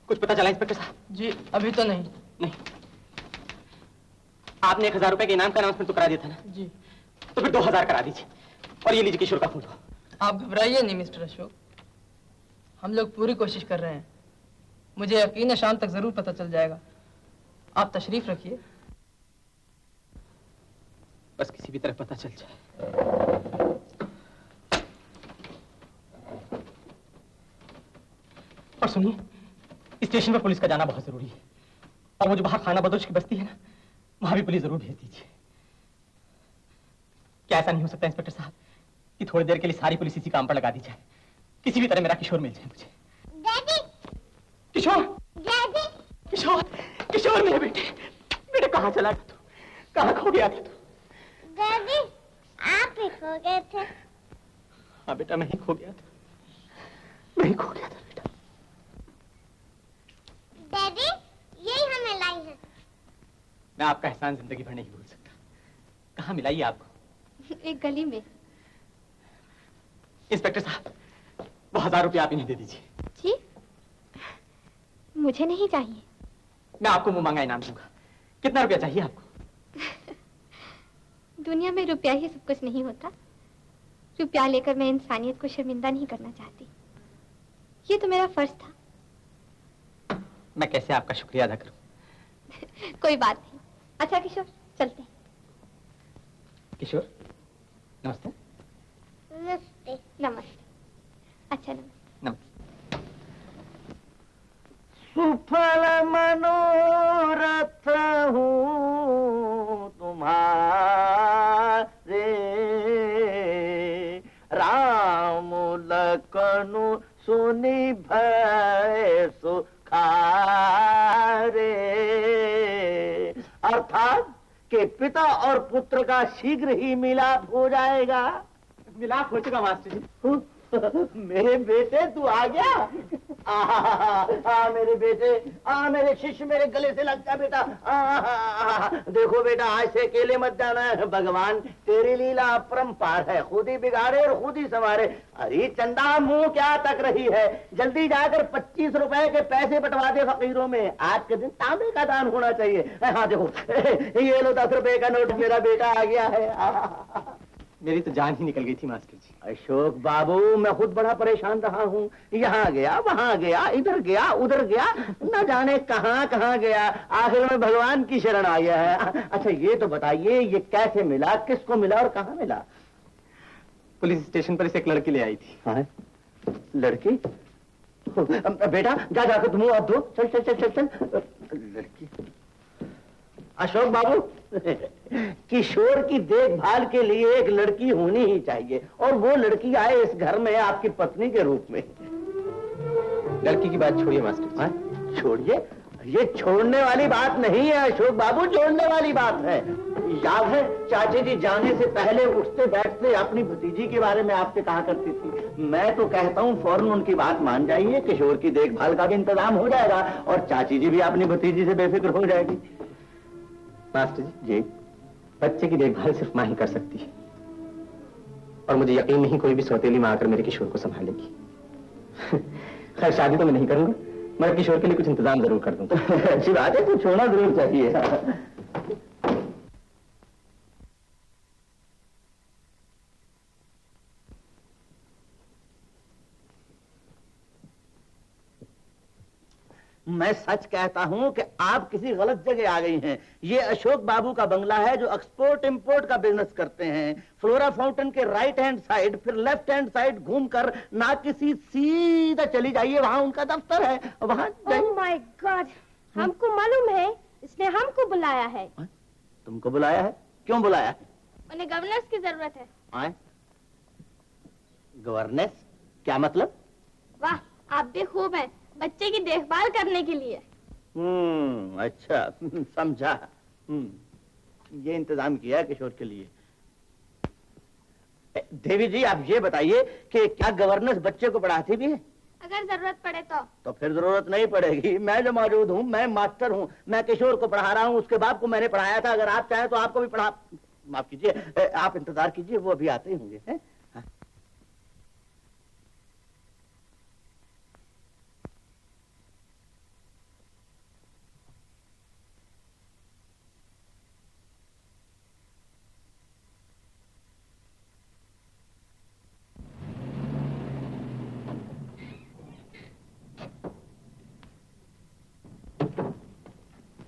कुछ पता चला इंस्पेक्टर साहब? जी अभी तो नहीं। नहीं, आपने 1000 रुपए के इनाम का अनाउंसमेंट तो करा दिया था ना? जी। तो फिर 2000 करा दीजिए। और ये लीजिए किशोर का फोटो। आप घबराइए नहीं मिस्टर अशोक, हम लोग पूरी कोशिश कर रहे हैं। मुझे यकीन है शाम तक जरूर पता चल जाएगा। आप तशरीफ रखिए। बस किसी भी तरह पता चल जाए। और सुनिए, स्टेशन पर पुलिस का जाना बहुत जरूरी है। और वो जो बाहर खाना बदोश की बस्ती है ना, वहां भी पुलिस जरूर भेज दीजिए। क्या ऐसा नहीं हो सकता इंस्पेक्टर साहब कि थोड़ी देर के लिए सारी पुलिस इसी काम पर लगा दी जाए? किसी भी तरह मेरा किशोर मिल जाए मुझे। डैडी! किशोर! डैडी! किशोर! किशोर मेरे बेटे कहाँ चला गया तू? कहाँ खो गया था तू? डैडी, आप ही खो गए थे। हाँ बेटा, मैं ही खो गया था। मैं ही खो गया था बेटा। डैडी, यही हमें लाई है। मैं आपका एहसान जिंदगी भर नहीं भूल सकता। कहाँ मिलाई आपको? एक गली में। इंस्पेक्टर साहब, वो 1000 रुपये आप इन्हें दे दीजिए। जी? मुझे नहीं चाहिए। मैं आपको मुंह मांगा इनाम दूंगा। कितना रुपया चाहिए आपको? दुनिया में रुपया ही सब कुछ नहीं होता। रुपया लेकर मैं इंसानियत को शर्मिंदा नहीं करना चाहती। ये तो मेरा फर्ज था। मैं कैसे आपका शुक्रिया अदा करूं? कोई बात नहीं। अच्छा किशोर, चलते हैं। किशोर, नमस्ते। नमस्ते। नमस्ते। अच्छा नमस्ते। नमस्ते। सुफल मनोरथ हूँ तुम्हारे, राम लखनु सुनि भय सुखारे। अर्थात कि पिता और पुत्र का शीघ्र ही मिलाप हो जाएगा। मिलाप हो चुका मास्टर जी। मेरे बेटे तू आ गया? मेरे बेटे, मेरे शिष्य, मेरे गले से लग जा बेटा। देखो बेटा, आज से अकेले मत जाना है। भगवान तेरी लीला अपरंपार है, खुद ही बिगाड़े और खुद ही संवारे। अरे चंदा, मुंह क्या तक रही है? जल्दी जाकर 25 रुपए के पैसे बंटवा दे फकीरों में। आज के दिन तांबे का दान होना चाहिए। हाँ देखो, ये लो 10 रुपए का नोट, मेरा बेटा आ गया है। मेरी तो जान ही निकल गई थी मास्टर जी। अशोक बाबू, मैं खुद बड़ा परेशान रहा हूँ। यहाँ गया, वहाँ गया, इधर गया, उधर गया, न जाने कहाँ कहाँ गया। आखिर में भगवान की शरण आ गया है। अच्छा ये तो बताइए, ये कैसे मिला, किसको मिला और कहाँ मिला? पुलिस स्टेशन पर से एक लड़की ले आई थी। हाँ? लड़की? बेटा जा जाकर तुम अब दो। चल चल चल चल चल। लड़की? अशोक बाबू, किशोर की देखभाल के लिए एक लड़की होनी ही चाहिए, और वो लड़की आए इस घर में आपकी पत्नी के रूप में। लड़की की बात छोड़िए मास्टर जी। छोड़िए? ये छोड़ने वाली बात नहीं है अशोक बाबू, जोड़ने वाली बात है। याद है चाची जी जाने से पहले उठते बैठते अपनी भतीजी के बारे में आपसे कहा करती थी। मैं तो कहता हूँ फौरन उनकी बात मान जाइए, किशोर की देखभाल का भी इंतजाम हो जाएगा और चाची जी भी अपनी भतीजी से बेफिक्र हो जाएगी। मास्टर जी, बच्चे की देखभाल सिर्फ माँ ही कर सकती है, और मुझे यकीन नहीं कोई भी सौतेली माँ आकर मेरे किशोर को संभालेगी। खैर शादी तो मैं नहीं करूंगा, मगर किशोर के लिए कुछ इंतजाम जरूर कर दूंगा। अच्छी बात है, कुछ होना जरूर चाहिए। मैं सच कहता हूं कि आप किसी गलत जगह आ गई हैं। ये अशोक बाबू का बंगला है जो एक्सपोर्ट इंपोर्ट का बिजनेस करते हैं। फ्लोरा फाउंटेन के राइट हैंड साइड, फिर लेफ्ट हैंड साइड घूमकर ना किसी सीधा चली जाइए, वहां उनका दफ्तर है, वहां जाइए। ओह माय गॉड, हमको मालूम है, इसने हमको बुलाया है। तुमको बुलाया है? क्यों बुलाया है? उन्हें गवर्नेंस की जरूरत है। गवर्नेंस? क्या मतलब? वाह, आप भी खूब हैं, बच्चे की देखभाल करने के लिए। अच्छा समझा। ये इंतजाम किया किशोर के लिए। देवी जी आप ये बताइए कि क्या गवर्नेंस बच्चे को पढ़ाती भी है? अगर जरूरत पड़े तो फिर जरूरत नहीं पड़ेगी, मैं जो मौजूद हूँ, मैं मास्टर हूँ, मैं किशोर को पढ़ा रहा हूँ, उसके बाप को मैंने पढ़ाया था। अगर आप चाहें तो आपको भी पढ़ा। माफ कीजिए, आप इंतजार कीजिए, वो अभी आते ही होंगे। है?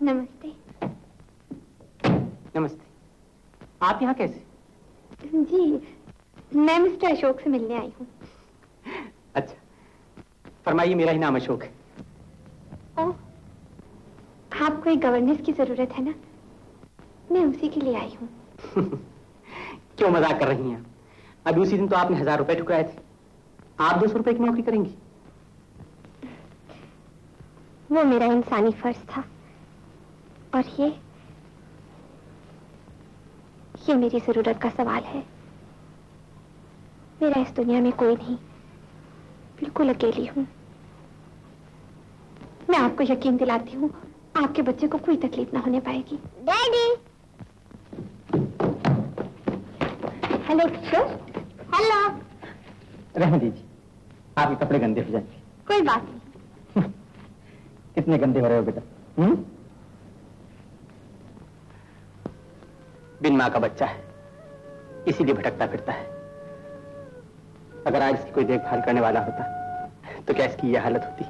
नमस्ते। नमस्ते। आप यहाँ कैसे? जी, मैं मिस्टर अशोक से मिलने आई हूँ। अच्छा, फरमाइए, मेरा ही नाम अशोक है। ओह, आपको एक गवर्नेंस की जरूरत है ना? मैं उसी के लिए आई हूँ। क्यों मजाक कर रही हैं? अभी उसी दिन तो आपने 1000 रुपए ठुकराए थे। आप 200 रुपए की नौकरी करेंगी? वो मेरा इंसानी फर्ज था, और ये मेरी जरूरत का सवाल है। मेरा इस दुनिया में कोई नहीं, बिल्कुल अकेली हूँ। मैं आपको यकीन दिलाती हूँ, आपके बच्चे को कोई तकलीफ ना होने पाएगी। डैडी। हेलो किशोर। हेलो। रहने दीजिए, आपके कपड़े गंदे हो जाएंगे। कोई बात नहीं। कितने गंदे हो रहे हो बेटा? बिन माँ का बच्चा है, इसीलिए भटकता फिरता है। अगर आज इसकी कोई देखभाल करने वाला होता तो क्या इसकी यह हालत होती?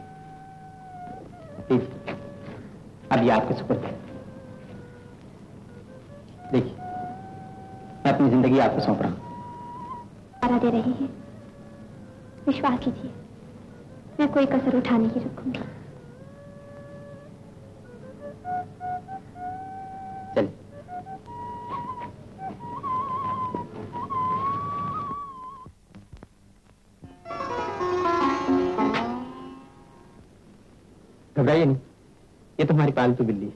लीजिए, अब ये आपके सुपुर्द है। देखिए, मैं अपनी जिंदगी आपको सौंप रहा हूं। सहारा दे रही है, विश्वास कीजिए, मैं कोई कसर उठा नहीं रखूंगी। चलिए। घबराइए नहीं, ये तो हमारी पालतू बिल्ली है।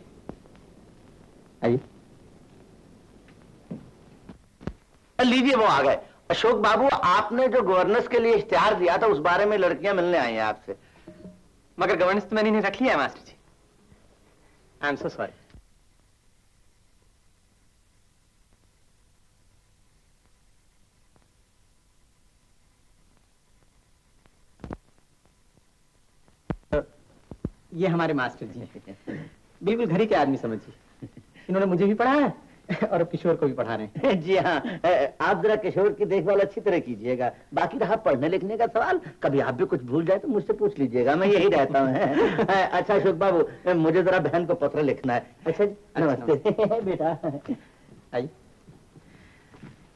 आइए। लीजिए, वो आ गए। अशोक बाबू, आपने जो गवर्नेंस के लिए इश्तिहार दिया था, उस बारे में लड़कियां मिलने आई हैं आपसे। मगर गवर्नेंस तो मैंने इन्हें रख लिया है master ji. I am so sorry. ये हमारे मास्टर जी हैं, बिल्कुल घर ही के आदमी समझिए। इन्होंने मुझे भी पढ़ा है और अब किशोर को भी पढ़ा रहे हैं। जी हाँ, आप जरा किशोर की देखभाल अच्छी तरह कीजिएगा। बाकी रहा पढ़ने लिखने का सवाल, कभी आप भी कुछ भूल जाए तो मुझसे पूछ लीजिएगा, मैं यही रहता हूँ। अच्छा अशोक बाबू, मुझे जरा बहन को पत्र लिखना है। अच्छा जी, नमस्ते बेटा। आइए।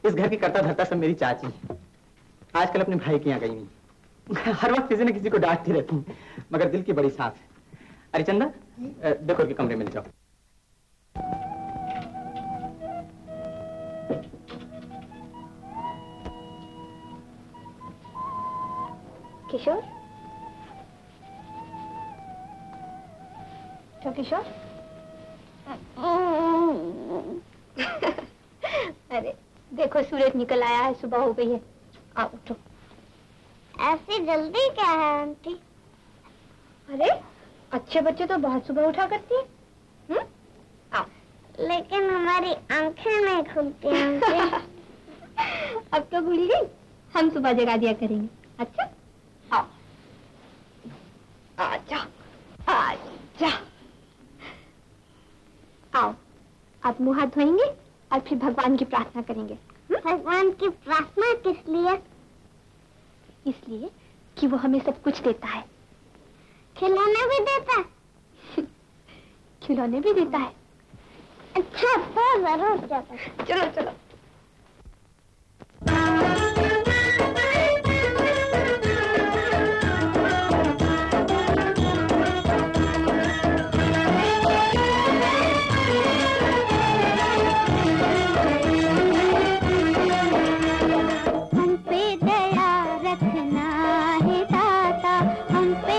इस घर की करता धरता सब मेरी चाची है। आजकल अपने भाई के यहाँ गई नहीं। हर वक्त किसी न किसी को डांटती रहती हूँ, मगर दिल की बड़ी साफ है। अरे चंदा, देखो के कमरे मिल जाओ। किशोर, तो किशोर। अरे देखो, सूरज निकल आया है, सुबह हो गई है। आओ उठो। ऐसी जल्दी क्या है आंटी? अरे अच्छे बच्चे तो बहुत सुबह उठा करती है। आओ। लेकिन हमारी आंखें नहीं खुलती आंटी। अब तो भूल गई, हम सुबह जगा दिया करेंगे। अच्छा, आओ। आजा, आजा। आओ, आप मुंह हाथ धोएंगे और फिर भगवान की प्रार्थना करेंगे। भगवान की प्रार्थना किस लिए? इसलिए कि वो हमें सब कुछ देता है। खिलौने भी देता है? खिलौने भी देता है। अच्छा, तो जरूर जाता है। चलो चलो। हम पे दया रखना है दाता, हम पे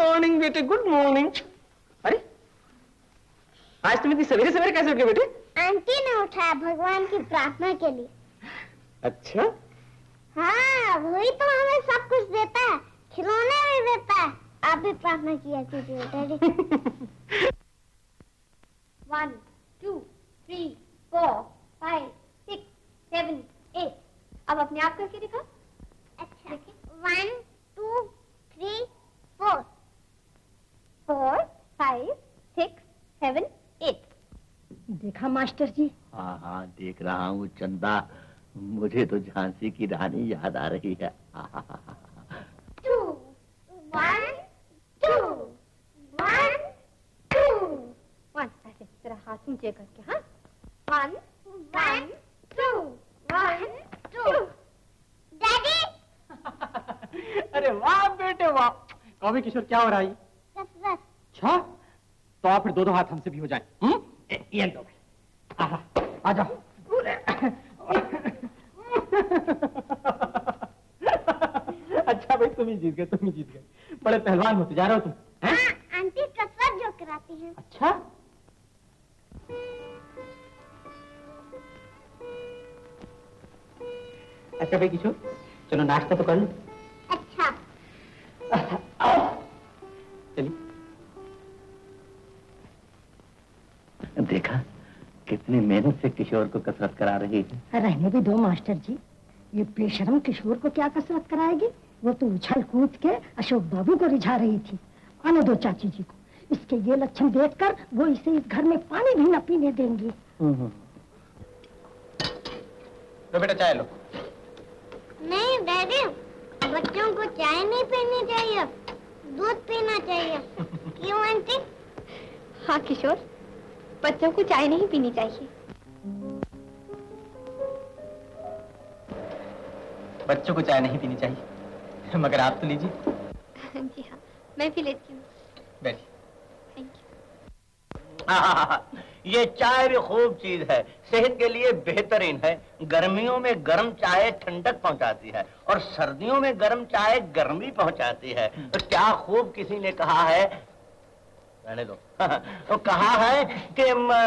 मॉर्निंग बेटे, गुड मॉर्निंग। अरे आज तुम इतनी सवेरे सवेरे कैसे उठ गए बेटे? आंटी ने उठाया भगवान की प्रार्थना के लिए। अच्छा। हाँ, वही तो हमें सब कुछ देता है, खिलौने भी देता है। आप भी प्रार्थना किया कीजिए डैडी। 1 2 3 4 5 6 7 8। अब अपने आप करके दिखा। अच्छा, 1 2 3 4 4 5 6 7 8। देखा मास्टर जी? हाँ हाँ, देख रहा हूँ चंदा। मुझे तो झांसी की रानी याद आ रही है। 2 1 2 1 2। 1 ऐसे जरा हाथ ऊंचे करके। हाँ 1 1 2 1 2। डैडी अरे वाह बेटे वाह। कौवे किशोर क्या हो रहा है? कसरत। अच्छा, तो आप फिर दो हाथ हमसे भी हो जाए। ये लो आ जाओ। अच्छा भाई, तुम ही जीत गए, तुम ही जीत गए। बड़े पहलवान होते जा रहे हो तुम। हाँ, आंटी कसरत जो कराती हैं। अच्छा, अच्छा भाई किशोर, चलो नाश्ता तो कर लो। अच्छा। चलिए। देखा कितनी मेहनत से किशोर को कसरत करा रही है। रहने भी दो मास्टर जी, ये बेशरम किशोर को क्या कसरत कराएगी? वो तो उछल कूद के अशोक बाबू को रिझा रही थी। आने दो चाची जी को, इसके ये लक्षण देखकर वो इसे इस घर में पानी भी न पीने देंगी। लो बेटा चाय लो। नहीं डैडी, बच्चों को चाय नहीं पीनी चाहिए, दूध पीना चाहिए। क्यों आंटी? हाँ किशोर, बच्चों को चाय नहीं पीनी चाहिए। बच्चों को चाय नहीं पीनी चाहिए, मगर आप तो लीजिए। जी हाँ, मैं भी लेती हूँ। बैठिए। Thank you. ये चाय भी खूब चीज है, सेहत के लिए बेहतरीन है। गर्मियों में गर्म चाय ठंडक पहुंचाती है और सर्दियों में गर्म चाय गर्मी पहुंचाती है। तो क्या खूब किसी ने कहा है, रहने दो, तो कहा है कि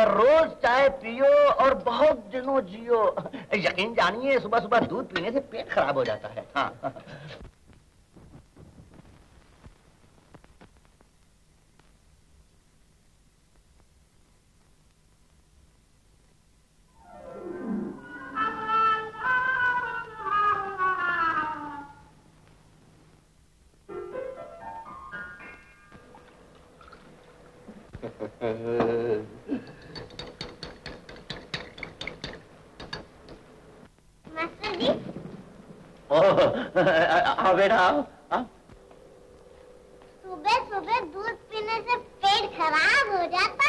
रोज चाय पियो और बहुत दिनों जियो। यकीन जानिए, सुबह सुबह दूध पीने से पेट खराब हो जाता है। हाँ। मास्टर जी, आओ बेटा आओ। सुबह सुबह दूध पीने से पेट खराब हो जाता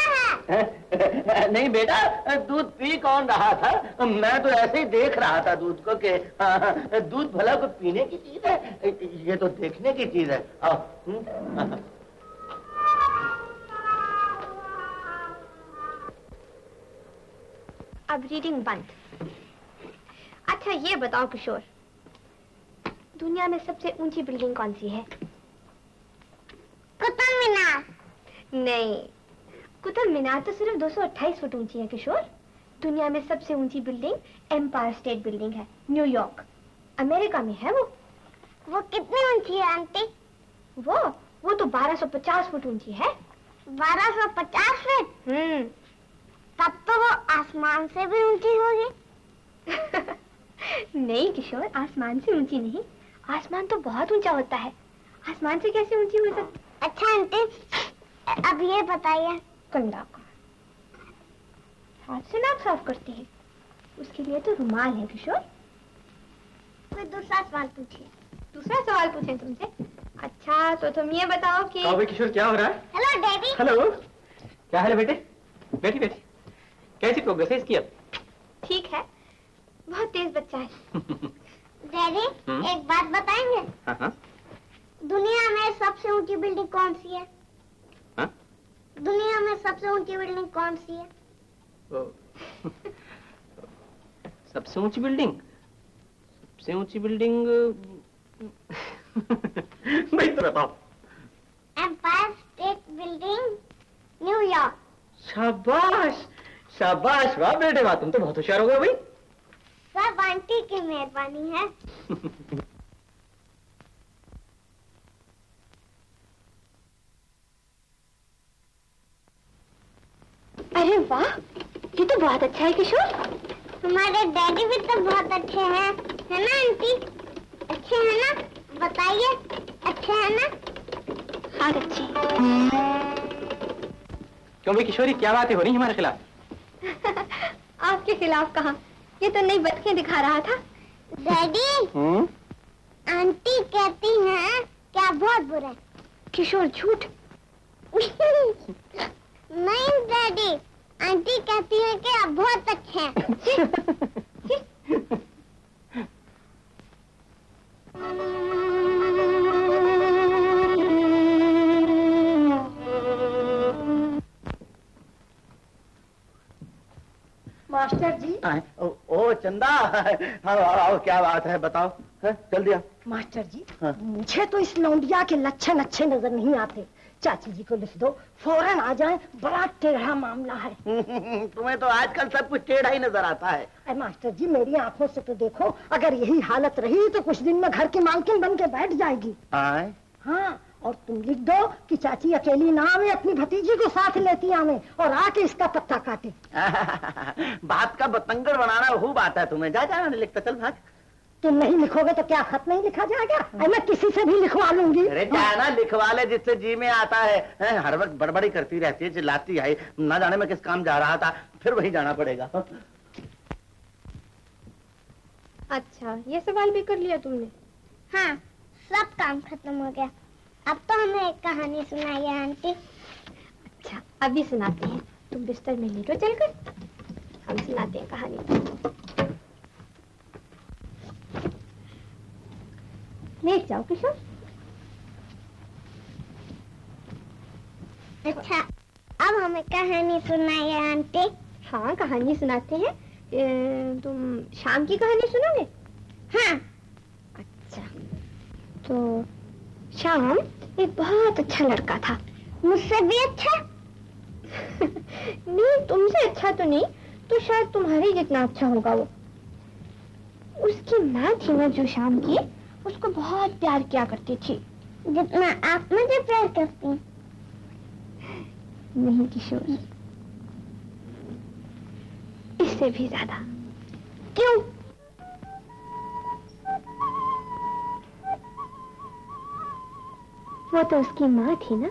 है। नहीं बेटा, दूध पी कौन रहा था? मैं तो ऐसे ही देख रहा था दूध को कि दूध भला को पीने की चीज है, ये तो देखने की चीज है। आओ। अब रीडिंग बंद। अच्छा ये बताओ किशोर, दुनिया में सबसे ऊंची बिल्डिंग कौन सी है? कुतुब मीनार। नहीं, कुतुब मीनार तो सिर्फ 228 फुट ऊंची है किशोर। दुनिया में सबसे ऊंची बिल्डिंग एम्पायर स्टेट बिल्डिंग है, न्यूयॉर्क, अमेरिका में है वो। वो कितनी ऊंची है आंटी? वो तो 1250 फुट ऊंची है। 1250 फीट? तब तो वो आसमान से भी ऊंची होगी। नहीं किशोर, आसमान से ऊंची नहीं, आसमान तो बहुत ऊंचा होता है, आसमान से कैसे ऊंची हो सकती? अच्छा आंटी, अब ये बताइए, कंडा का हाथ से नाक साफ करती है, उसके लिए तो रुमाल है किशोर। कोई दूसरा सवाल पूछिए। दूसरा सवाल पूछें तुमसे? अच्छा तो तुम ये बताओ कि कौवे किशोर क्या हो रहा है? Hello daddy. हेलो, क्या हाल है बेटे? बैठी बैठी। कैसी प्रोग्रेस है इसकी अब? ठीक है, बहुत तेज बच्चा है। डैडी एक बात बताएंगे? हाँ हाँ। दुनिया में सबसे ऊंची बिल्डिंग कौन सी है? हाँ? दुनिया में सबसे ऊंची बिल्डिंग कौन सी है? सबसे ऊंची बिल्डिंग? सबसे ऊंची बिल्डिंग भाई तो बताओ। Empire state building, New York. शाबाश शाबाश, वाह बेटे वाह, तुम तो बहुत होशियार हो गए भाई। सब आंटी की मेहरबानी है। अरे वाह, ये तो बहुत अच्छा है किशोर। हमारे डैडी भी तो बहुत अच्छे हैं, है ना आंटी? अच्छे हैं ना? बताइए, अच्छे हैं ना? हाँ अच्छे। क्यों भाई किशोरी, क्या बातें हो रही हमारे खिलाफ? आपके खिलाफ कहाँ, ये तो नई बतखें दिखा रहा था। डैडी, आंटी कहती हैं क्या बहुत बुरा। किशोर झूठ। नहीं डैडी, आंटी कहती है कि आप बहुत अच्छे हैं। मास्टर जी। ओ चंदा, आओ क्या बात है बताओ, जल्दी आओ। मास्टर जी, हाँ। मुझे तो इस लौंडिया के लक्षण अच्छे नजर नहीं आते। चाची जी को लिख दो, फौरन आ जाए, बड़ा टेढ़ा मामला है। तुम्हें तो आजकल सब कुछ टेढ़ा ही नजर आता है। अरे मास्टर जी, मेरी आंखों से तो देखो, अगर यही हालत रही तो कुछ दिन में घर की मालकिन बन के बैठ जाएगी। आए? हाँ, और तुम लिख दो कि चाची अकेली ना आवे, अपनी भतीजी को साथ लेती आवे और आके इसका पत्ता काटे। बात का बतंगड़ बनाना खूब आता है तुम्हें। जा जा, लिखता चल भाग। तुम नहीं लिखोगे तो क्या खत नहीं लिखा जाएगा? मैं किसी से भी लिखवा लूंगी। अरे जाना, लिखवा ले जिससे जी में आता है। हर वक्त बड़बड़ी करती रहती है, चिल्लाती है, ना जाने में किस काम जा रहा था, फिर वही जाना पड़ेगा। अच्छा, ये सवाल भी कर लिया तुमने? हाँ, सब काम खत्म हो गया। अब तो हमें एक कहानी सुनाइए आंटी। अच्छा, अभी सुनाते हैं। तुम बिस्तर में लेटो चलकर, हम सुनाते हैं कहानी। लेट जाओ किशोर। अच्छा, अब हमें कहानी सुनाइए आंटी। हाँ, कहानी सुनाते हैं। तुम शाम की कहानी सुनोगे? हाँ। अच्छा, तो शाम एक बहुत अच्छा लड़का था। मुझसे भी अच्छा? नहीं, तुमसे अच्छा तो नहीं, तो शायद तुम्हारे जितना अच्छा होगा वो। उसकी माँ थी ना जो शाम की, उसको बहुत प्यार किया करती थी। जितना आप मुझे प्यार करती हैं। नहीं किशोर, इससे भी ज्यादा। क्यों? वो तो उसकी माँ थी ना।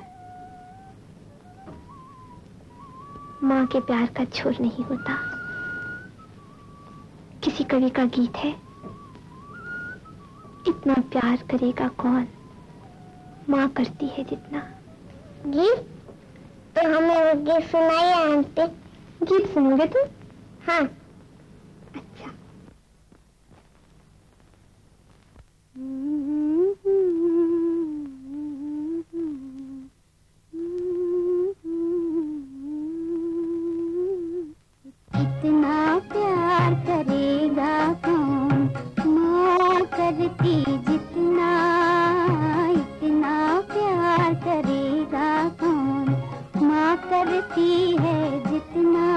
माँ के प्यार का छोर नहीं होता। किसी कवि का गीत है, इतना प्यार करेगा कौन, माँ करती है जितना। गीत? तो हमें वो गीत सुनाइए आंटी। गीत सुनोगे तुम? हाँ। अच्छा। इतना प्यार करेगा कौन, माँ करती जितना। इतना प्यार करेगा कौन, माँ करती है जितना।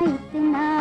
इतना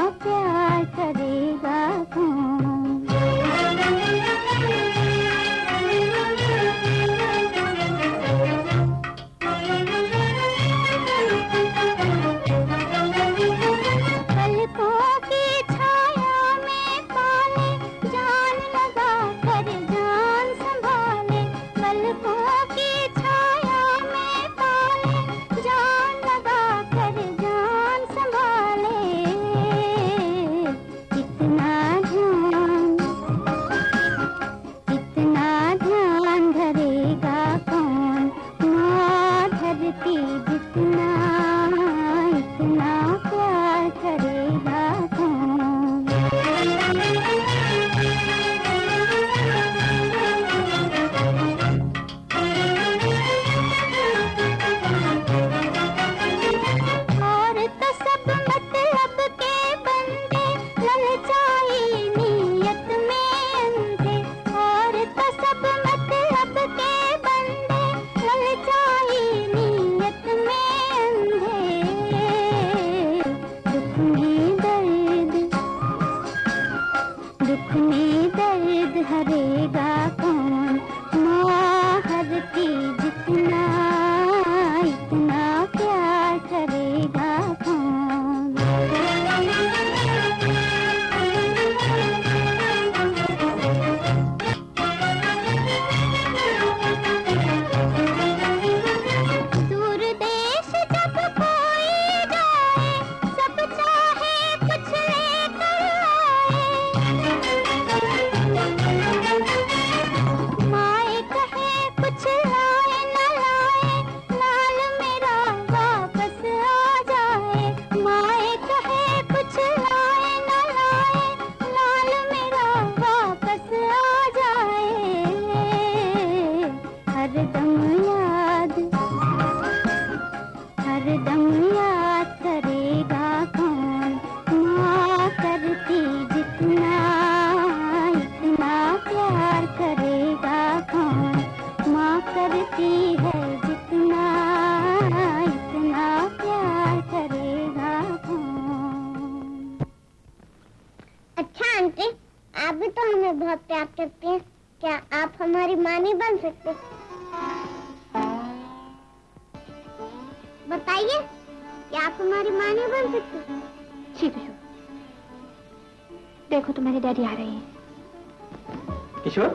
दुख में दर्द हरेगा कौन, माँ हरती जितना इतना प्यार करेगा कौन। दूर देश जब कोई जाए, सब चाहे कुछ लेकर आए, माए कहे कुछ लाए न लाए, लाल मेरा वापस आ जाए। माए कहे कुछ लाए न लाए, लाल मेरा वापस आ जाए। हरदम याद करेगा कौन, माँ करती जितना इतना प्यार करेगा कौन, माँ करती है जितना इतना प्यार करेगा कौन। अच्छा आंटी, आप भी तो हमें बहुत प्यार करती हैं, क्या आप हमारी माँ नहीं बन सकते? बताइए, क्या आप हमारी माँ नहीं बन सकते? जी किशोर, देखो तुम्हारे डैडी आ रहे हैं। किशोर,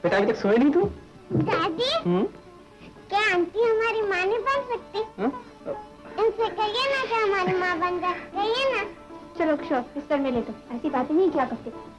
बेटा अभी तक सोए नहीं तू? दादी, क्या आंटी हमारी माँ नहीं बन सकती? इनसे कहिए ना कि हमारी माँ बन जाए, कहिए ना। चलो किशोर, बिस्तर में ले दो, ऐसी बातें नहीं किया करते।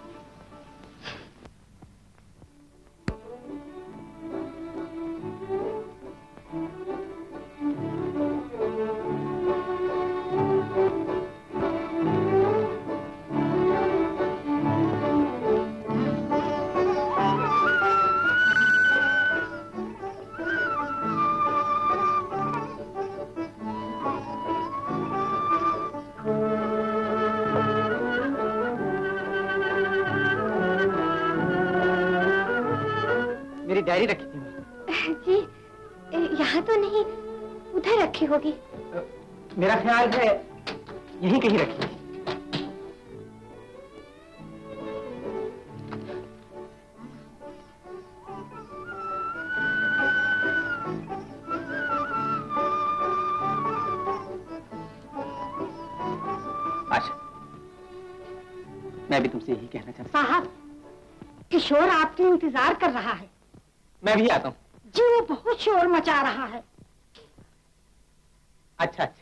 मेरी डायरी रखी थी। जी, यहाँ तो नहीं, उधर रखी होगी। मेरा ख्याल है यहीं कहीं रखी है। आशा, मैं भी तुमसे यही कहना चाहता हूँ। साहब, किशोर आपका इंतजार कर रहा है। मैं भी आता हूँ। जी, वो बहुत शोर मचा रहा है। अच्छा अच्छा।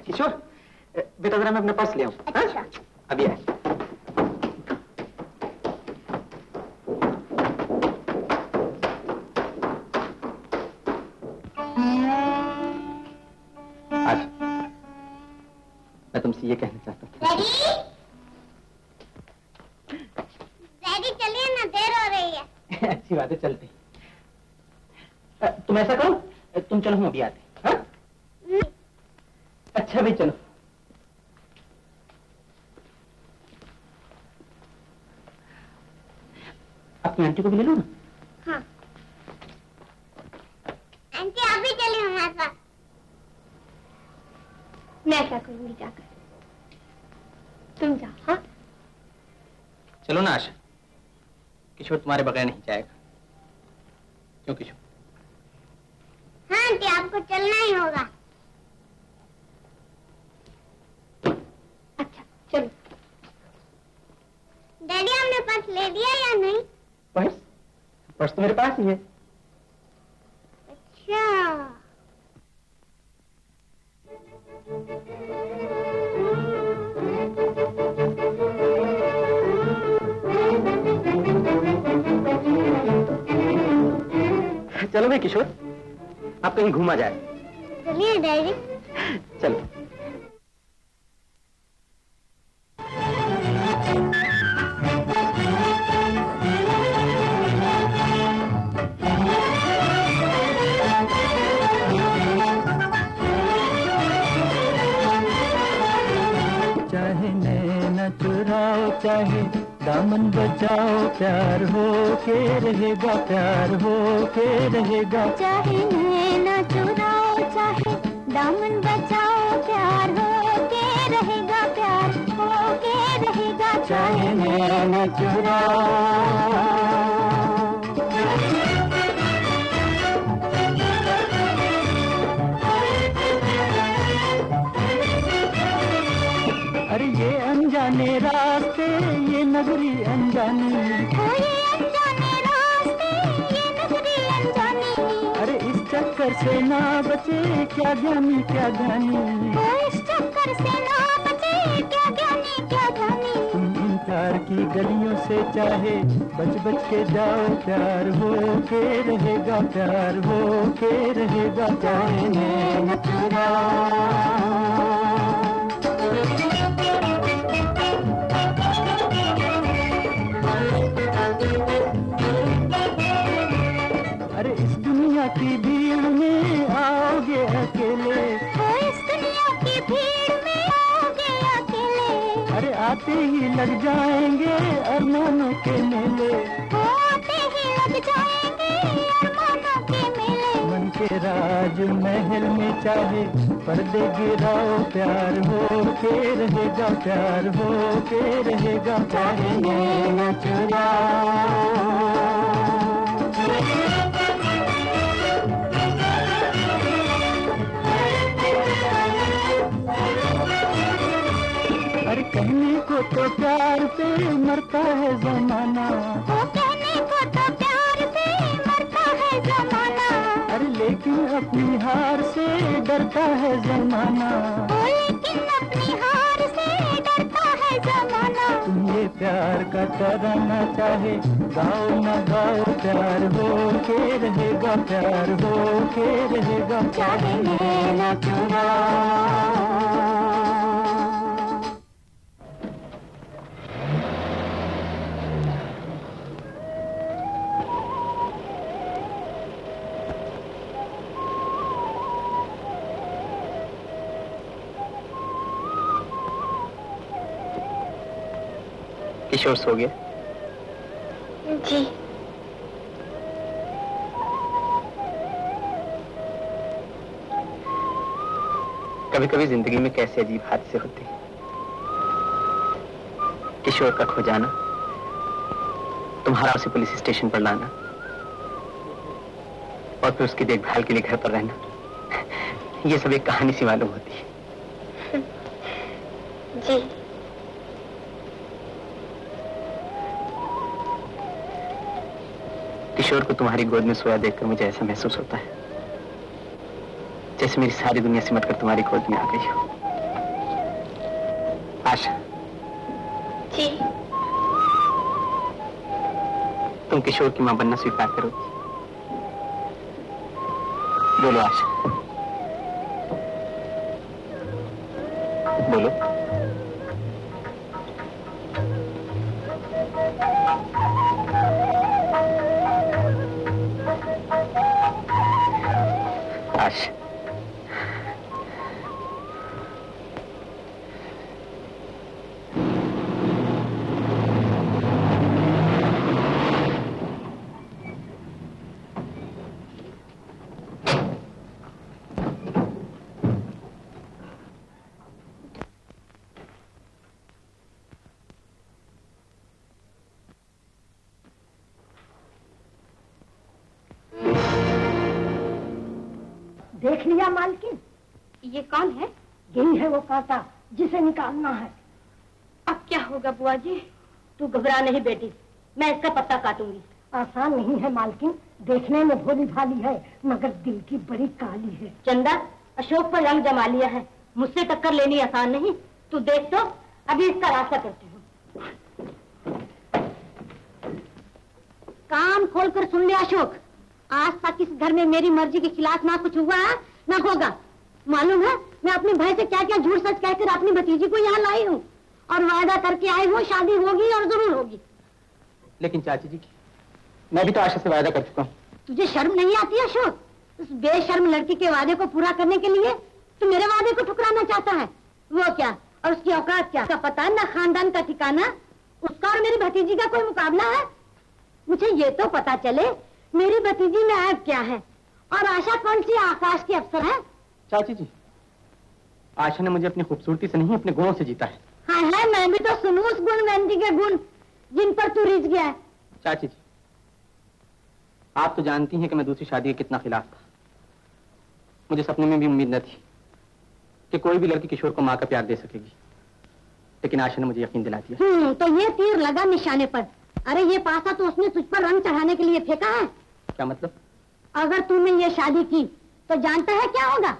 किशोर, बेटा जरा मैं अपना पर्स ले आऊं। अच्छा। अभी आए। मैं तुमसे ये कहना चाहता था। डैडी, डैडी चलिए ना, देर हो रही है। अच्छी बात है, चलते। तुम ऐसा करो, तुम चलो, हम अभी आते। हाँ? अच्छा भी चलो। अपनी आंटी को भी ले लो ना। हाँ। आंटी आप भी चलिए हमारे साथ। मैं क्या करूंगी जाकर, तुम जाओ। हाँ, चलो ना आशा, किशोर तुम्हारे बगैर नहीं जाएगा। क्यों किशोर? हाँ आंटी, आपको चलना ही होगा। अच्छा चलो। डैडी, हमने पर्स ले लिया या नहीं? पर्स? पर्स तो मेरे पास ही है। अच्छा। चलो भाई किशोर, आप कहीं घूमा जाए। चलिए डैडी। चलो। चाहे नैना चुराओ, चाहे दामन दामन बचाओ प्यार हो के रहेगा, प्यार हो के रहेगा। चाहे नैना चुराओ चाहे दामन बचाओ, प्यार हो के रहेगा, प्यार हो के रहेगा। चाहे नैना चुराओ। अरे ये अनजाने रास्ते, ये नगरी अनजानी, ये अनजाने रास्ते, ये नगरी अनजानी। अरे इस चक्कर से ना बचे क्या ज्ञानी, क्या ज्ञानी। इस चक्कर से ना बचे क्या ज्ञानी, क्या ज्ञानी। तुम इन प्यार की गलियों से चाहे बच बच के जाओ, प्यार हो के रहेगा, प्यार हो के रहेगा। चाहे नैना चुराओ। अरे इस दुनिया की भीड़ में आओगे अकेले, इस दुनिया की भीड़ में आओगे अकेले। अरे आते ही लग जाएंगे अरमानों के मेले, आते ही लग जाएंगे अरमानों के मेले। मन के राज महल में चाहे पर्दे गिराओ, प्यार हो के रहेगा, प्यार हो के रहेगा। चाहे नैना चुराओ। अरे कहने को तो प्यार पे मरता है जमाना, कहने को तो प्यार पे मरता है जमाना। अरे लेकिन अपनी हार से डरता है जमाना, लेकिन अपनी हार से डरता है जमाना। तुम ये प्यार का तराना चाहे गाओ न गाओ, प्यार हो के रहेगा, प्यार हो के रहेगा। चाहे नैना चुराओ। किशोर सो गया? जी। कभी कभी जिंदगी में कैसे अजीब हादसे होते हैं। किशोर का खो जाना, तुम्हारा उसे पुलिस स्टेशन पर लाना और फिर उसकी देखभाल के लिए घर पर रहना, ये सब एक कहानी सी मालूम होती है। जी। किशोर को तुम्हारी गोद में सोया देखकर मुझे ऐसा महसूस होता है जैसे मेरी सारी दुनिया सिमट कर तुम्हारी गोद में आ गई हो। आशा। जी। तुम किशोर की मां बनना स्वीकार करोगी? बोलो आशा, बोलो। आशा, देख लिया मालकिन? ये कौन है? यही है वो कांटा जिसे निकालना है। अब क्या होगा बुआ जी? तू घबरा नहीं बेटी, मैं इसका पत्ता काटूंगी। आसान नहीं है मालकिन, देखने में भोली भाली है मगर दिल की बड़ी काली है। चंदा, अशोक पर रंग जमा लिया है, मुझसे टक्कर लेनी आसान नहीं। तू देख तो, अभी इसका रास्ता करती हूँ। कान खोलकर सुन ले अशोक, आज तक इस घर में मेरी मर्जी के खिलाफ ना कुछ हुआ है ना होगा। मालूम है मैं अपने भाई से क्या क्या झूठ सच कहकर अपनी भतीजी को यहाँ लाई हूँ और वादा करके आई हूँ शादी होगी और जरूर होगी। लेकिन चाची जी, मैं भी तो आशा से वादा कर चुका हूँ। तुझे शर्म नहीं आती अशोक? उस बेशर्म लड़की के वादे को पूरा करने के लिए तू मेरे वादे को ठुकराना चाहता है? वो क्या और उसकी औकात क्या का पता ना, खानदान का ठिकाना। उसका और मेरी भतीजी का कोई मुकाबला है? मुझे ये तो पता चले मेरी भतीजी में ऐब क्या है और आशा कौन सी आकाश की अफसर है? चाची जी, आशा ने मुझे अपनी खूबसूरती से नहीं अपने गुणों से जीता है। हाँ है, मैं भी तो सुनूं उस गुणवंती के गुण जिन पर तू रिझ गया है। चाची जी, आप तो जानती हैं कि मैं दूसरी शादी के कितना खिलाफ था। मुझे सपने में भी उम्मीद न थी कि कोई भी लड़की किशोर को माँ का प्यार दे सकेगी, लेकिन आशा ने मुझे यकीन दिला दिया। तो ये तीर लगा निशाने पर। अरे ये पासा तो उसने तुझ पर रंग चढ़ाने के लिए फेंका है। क्या मतलब? अगर तूने ये शादी की तो जानता है क्या होगा?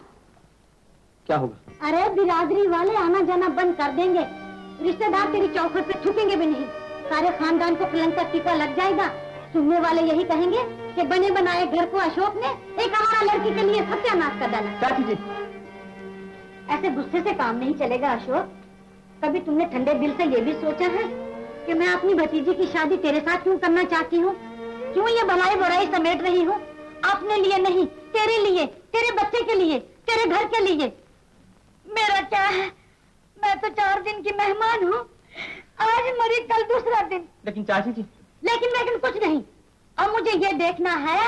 क्या होगा? अरे बिरादरी वाले आना जाना बंद कर देंगे, रिश्तेदार तेरी चौखट पे थूकेंगे भी नहीं, सारे खानदान को कलंक का टीका लग जाएगा। सुनने वाले यही कहेंगे कि बने बनाए घर को अशोक ने एक हमारा लड़की के लिए सत्यानाश कर डाला। चाची जी, ऐसे गुस्से से काम नहीं चलेगा अशोक। कभी तुमने ठंडे दिल से ये भी सोचा है कि मैं अपनी भतीजी की शादी तेरे साथ क्यों करना चाहती हूँ? क्यों ये भलाई बुराई समेट रही हूँ? अपने लिए नहीं, तेरे लिए, तेरे बच्चे के लिए, तेरे घर के लिए। मेरा क्या है, मैं तो 4 दिन की मेहमान हूँ। आज मरी, कल दूसरा दिन। लेकिन चाची जी। लेकिन कुछ नहीं। अब मुझे ये देखना है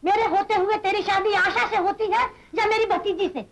मेरे होते हुए तेरी शादी आशा से होती है या मेरी भतीजी से।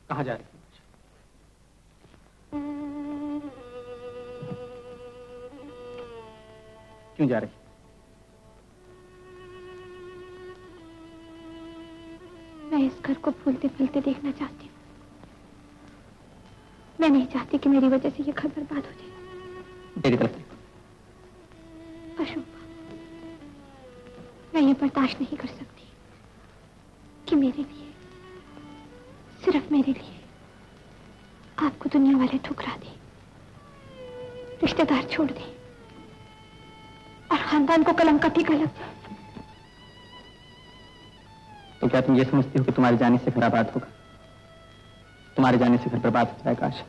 कहाँ जा रही? क्यों जा रही? मैं इस घर को फूलते फूलते देखना चाहती हूँ। मैं नहीं चाहती कि मेरी वजह से ये घर बर्बाद हो जाए। मेरी तरफ से अशोक, मैं ये बर्दाश्त नहीं कर सकती कि मेरे लिए, सिर्फ मेरे लिए आपको दुनिया वाले ठुकरा दें, रिश्तेदार छोड़ दें और खानदान को कलंक का टीका लग जाए। तो क्या तुम ये समझती हो कि तुम्हारे जाने से घर आबाद होगा? तुम्हारे जाने से घर बर्बाद हो जाएगा आशा।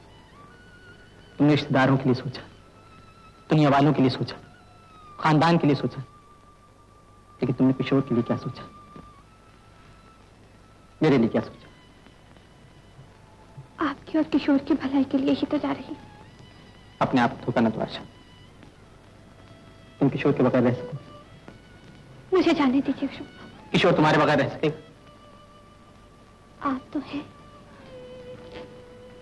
तुमने रिश्तेदारों के लिए सोचा, दुनिया वालों के लिए सोचा, खानदान के लिए सोचा, लेकिन तुमने किशोर के लिए क्या सोचा? मेरे लिए क्या सोचा? आपकी और किशोर की भलाई के लिए ही तो जा रही। अपने आप को धोखा न दो आशा। तुम किशोर के बगैर रह सको? मुझे जाने दीजिए अशोक। किशोर तुम्हारे बगैर रह सकेगा? आप तो हैं।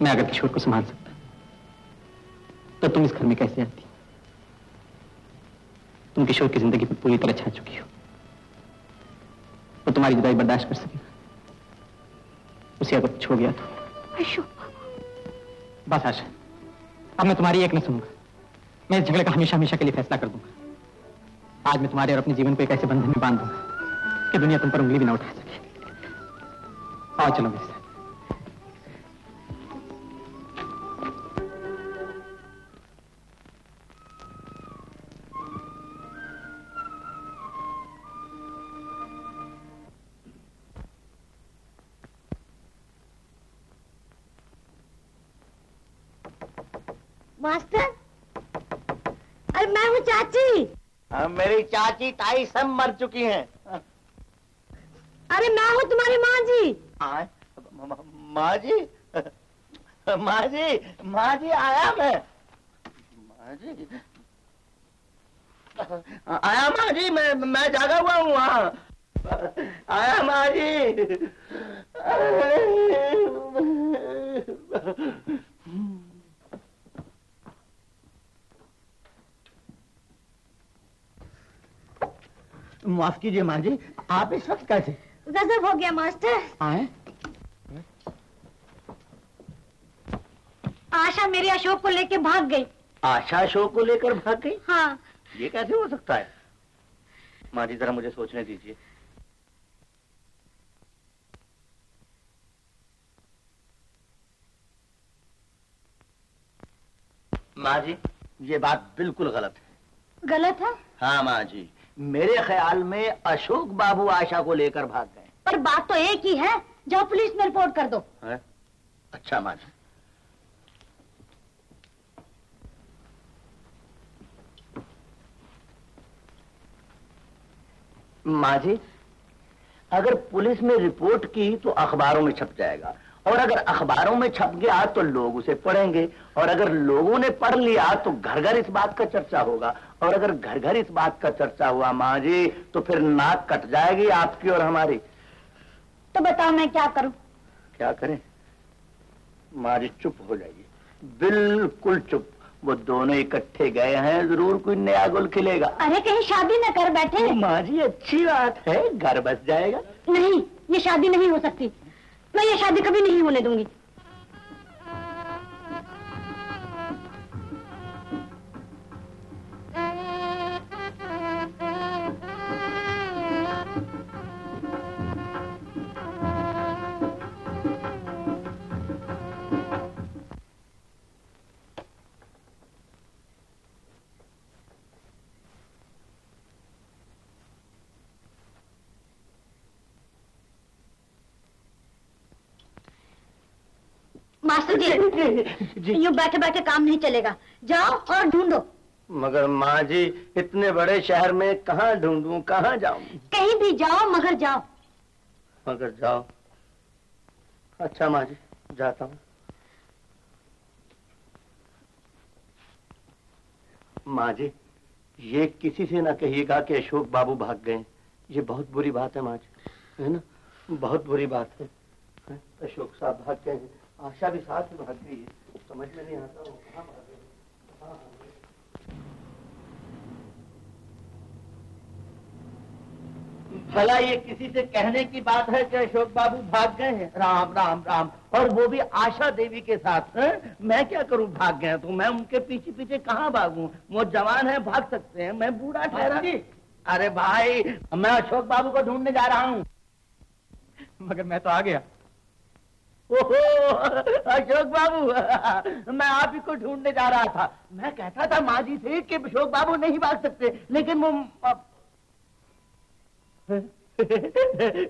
मैं अगर किशोर को संभाल सकता तो तुम इस घर में कैसे आती? तुम किशोर की जिंदगी में पूरी तरह छा चुकी हो। वो तुम्हारी जुदाई बर्दाश्त कर सकेगा? उसे अगर कुछ हो गया तो? अशोक बस आशा, अब मैं तुम्हारी एक न सुनूंगा। मैं इस झगड़े का हमेशा हमेशा के लिए फैसला कर दूंगा। आज मैं तुम्हारे और अपने जीवन को एक ऐसे बंधन में बांध दूंगा कि दुनिया तुम पर उंगली भी ना उठा सके। आओ चलो मेरे साथ। मास्टर, अरे मैं हूँ चाची। मेरी चाची ताई सब मर चुकी हैं। अरे मैं हूँ तुम्हारी माँ जी। माँ जी, माँ जी, माँ जी आया मैं। माँ जी आया, माँ जी मैं जागा हुआ हूँ वहाँ। आया माँ जी। माफ कीजिए माँ जी, आप इस वक्त कैसे? गजब हो गया मास्टर। आए? आशा मेरे अशोक को लेके भाग गई। आशा अशोक को लेकर भाग गई? हाँ। ये कैसे हो सकता है? माँ जी जरा मुझे सोचने दीजिए। माँ जी ये बात बिल्कुल गलत है। गलत है? हाँ माँ जी, मेरे ख्याल में अशोक बाबू आशा को लेकर भाग गए। पर बात तो एक ही है, जाओ पुलिस में रिपोर्ट कर दो। है? अच्छा माँ जी। माँ जी, अगर पुलिस में रिपोर्ट की तो अखबारों में छप जाएगा, और अगर अखबारों में छप गया तो लोग उसे पढ़ेंगे, और अगर लोगों ने पढ़ लिया तो घर घर इस बात का चर्चा होगा, और अगर घर घर इस बात का चर्चा हुआ माँ जी तो फिर नाक कट जाएगी आपकी और हमारी। तो बताओ मैं क्या करूं? क्या करें? माँ जी चुप हो जाइए, बिल्कुल चुप। वो दोनों इकट्ठे गए हैं, जरूर कोई नया गुल खिलेगा। अरे कहीं शादी न कर बैठे। माँ जी अच्छी बात है, घर बस जाएगा। नहीं, ये शादी नहीं हो सकती। मैं ये शादी कभी नहीं होने दूंगी। मास्टर जी, यूं बैठे बैठे काम नहीं चलेगा, जाओ और ढूंढो। मगर माँ जी इतने बड़े शहर में कहाँ ढूंढूं, कहाँ जाऊं? कहीं भी जाओ मगर जाओ। मगर जाओ? अच्छा माँ जी जाता हूँ। माँ जी ये किसी से ना कहिएगा कि अशोक बाबू भाग गए। ये बहुत बुरी बात है माँ जी, है ना? बहुत बुरी बात है। अशोक साहब भाग गए हैं, आशा भी साथ में भाग गई है। समझ में नहीं आता वो कहाँ भाग गए। भला ये किसी से कहने की बात है कि अशोक बाबू भाग गए हैं? राम राम राम, और वो भी आशा देवी के साथ है? मैं क्या करूं, भाग गए तो मैं उनके पीछे पीछे कहाँ भागूं? वो जवान है, भाग सकते हैं, मैं बूढ़ा ठहरा। अरे भाई मैं अशोक बाबू को ढूंढने जा रहा हूँ। मगर मैं तो आ गया। ओहो अशोक बाबू, मैं आप ही को ढूंढने जा रहा था। मैं कहता था माँ जी से कि अशोक बाबू नहीं भाग सकते, लेकिन वो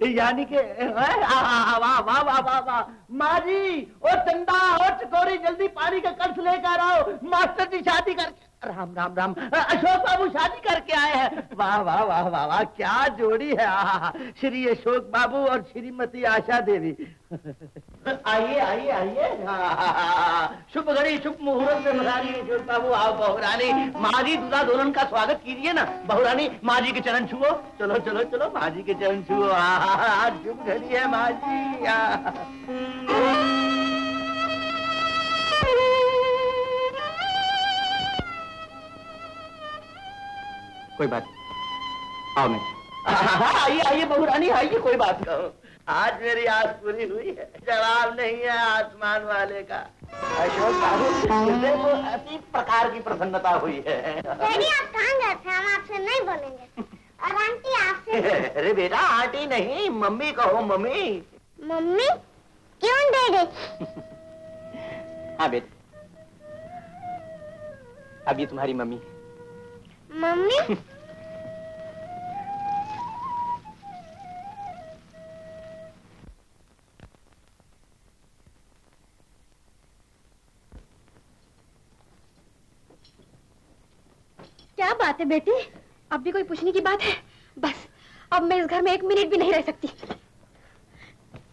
यानी कि वाह वाह वाह वाह वाह। माँ जी, ओ चंदा, ओ चकोरी, जल्दी पानी का कलश लेकर आओ। मास्टर जी शादी करके, राम राम राम, अशोक बाबू शादी करके आए हैं। वाह वाह वाह वाह वाह, क्या जोड़ी है। श्री अशोक बाबू और श्रीमती आशा देवी। आइए आइए आइए, शुभ घड़ी शुभ मुहूर्त से महारानी अशोक बाबू आओ। बहुरानी माँ जी दूल्हा दुल्हन का स्वागत कीजिए ना। बहुरानी माँ जी के चरण छुओ, चलो चलो चलो माँ जी के चरण छुओ। आज शुभ घड़ी है माँ जी। कोई बात नहीं, आओ मैं। आइए आइए बहू रानी, आइए, कोई बात कहो। आज मेरी आस पूरी हुई है, जवाब नहीं है आसमान वाले का। अशोक बाबू, मुझे तो ऐसी प्रकार की प्रसन्नता हुई है। डैडी आप कहाँ गए थे? हम आपसे नहीं बोलेंगे। और आंटी आपसे? अरे बेटा, आंटी नहीं, मम्मी कहो, मम्मी। मम्मी? क्यों डैडी? हाँ बेटा, अब ये तुम्हारी मम्मी है। मम्मी? क्या बात है बेटी, अब भी कोई पूछने की बात है? बस अब मैं इस घर में 1 मिनट भी नहीं रह सकती।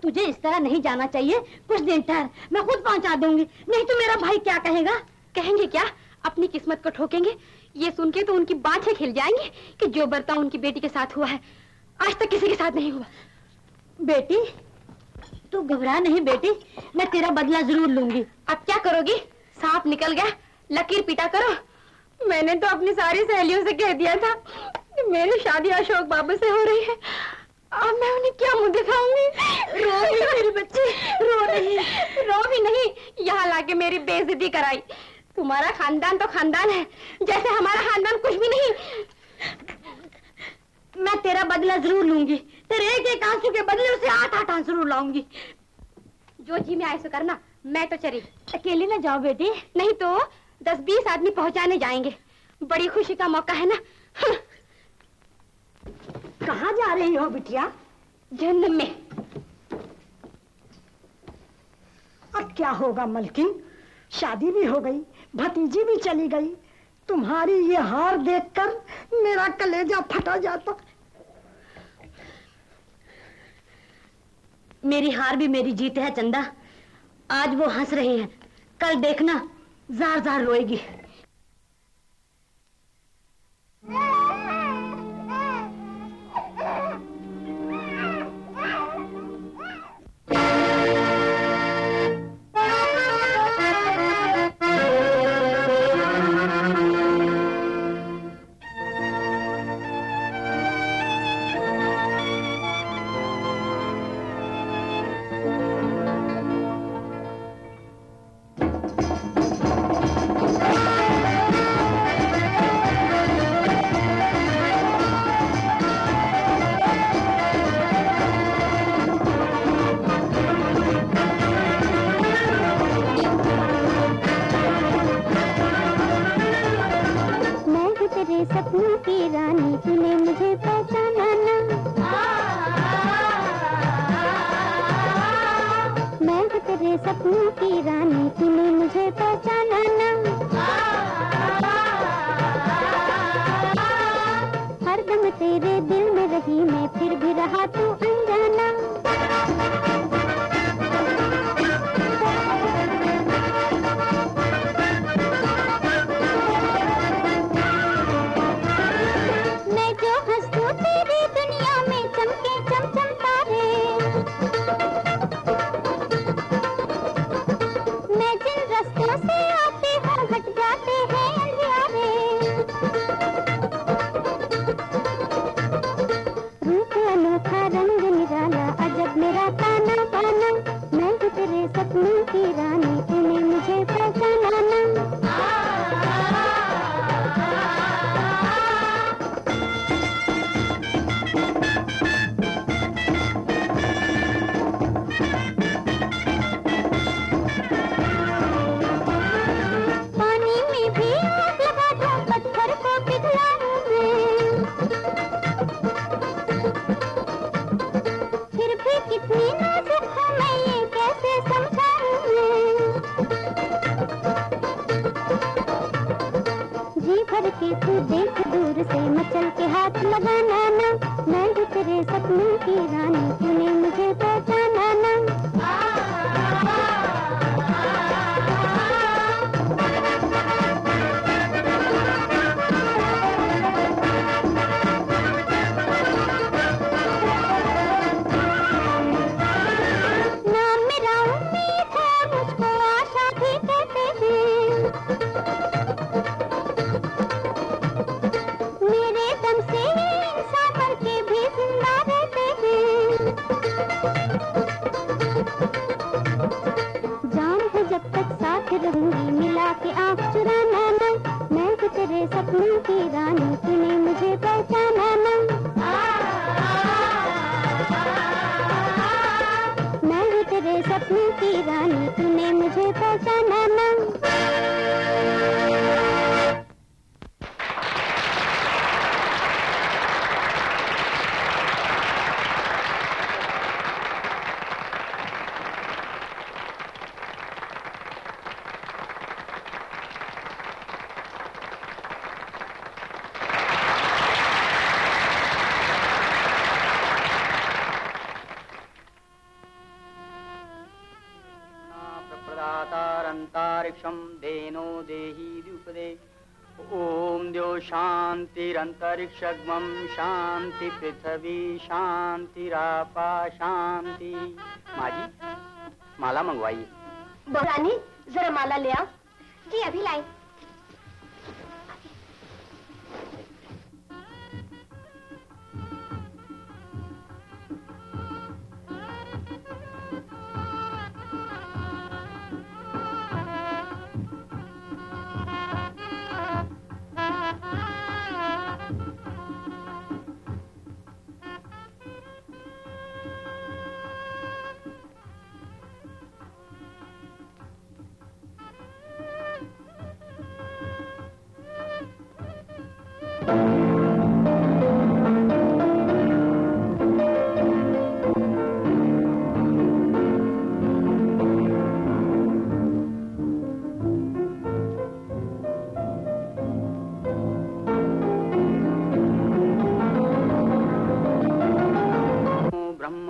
तुझे इस तरह नहीं जाना चाहिए, कुछ दिन ठहर, मैं खुद पहुंचा दूंगी, नहीं तो मेरा भाई क्या कहेगा? कहेंगे क्या? अपनी किस्मत को ठोकेंगे। ये सुन के तो उनकी बातें खिल जाएंगी कि जो बर्ताव उनकी बेटी के साथ हुआ है आज तक किसी के साथ नहीं हुआ। बेटी तू घबरा नहीं बेटी, मैं तेरा बदला जरूर लूंगी। अब क्या करोगी? सांप निकल गया, लकीर पीटा करो। मैंने तो अपनी सारी सहेलियों से कह दिया था कि मेरी शादी अशोक बाबू से हो रही है। अब मैं उन्हें क्या मुंह दिखाऊंगी? रो नहीं मेरी बच्ची, रो नहीं। रो भी नहीं, यहाँ लाके मेरी बेइज्जती कराई। तुम्हारा खानदान तो खानदान है, जैसे हमारा खानदान कुछ भी नहीं। मैं तेरा बदला जरूर लूंगी, तेरे एक आंसू के बदले उसे 8 आंसू जरूर लाऊंगी। जो जी में आए सो करना, मैं तो चली। अकेली ना जाओ बेटी, नहीं तो 10-20 आदमी पहुंचाने जाएंगे। बड़ी खुशी का मौका है ना। कहाँ जा रही हो बिटिया? जहन्नम में। अब क्या होगा मलकिन, शादी भी हो गई, भतीजी भी चली गई, तुम्हारी ये हार देखकर मेरा कलेजा फटा जाता। मेरी हार भी मेरी जीत है चंदा। आज वो हंस रही है, कल देखना जार जार रोएगी। सपनों की रानी तूने मुझे पहचाना ना। मैं हूँ तेरे सपनों की रानी तूने मुझे पहचाना ना। हरदम तेरे दिल में रही मैं, फिर भी रहा तू अनजाना। सपनों की रानी तूने मुझे पहचाना ना। पानी में भी आग लगा दूं, पत्थर को पिघलाऊं मैं, फिर भी कितनी नाजुक हूँ मैं, ये कैसे समझाऊं मैं। जी भर के तू देख दूर से, मचल के हाथ लगाना ना। मैं भी तेरे सपनों की रानी तूने मुझे पहचाना ना। मेरे रानी तूने मुझे पहचाना ना। प्रदातारंतरिक्षं देनो देहि द्युपदे। ओम द्यो शांतिरंतरिक्षग्मं शांति पृथ्वी शांतिरापा शांति। माँ जी माला मंगवाइए। रानी जरा माला ले आओ। जी अभी लाई।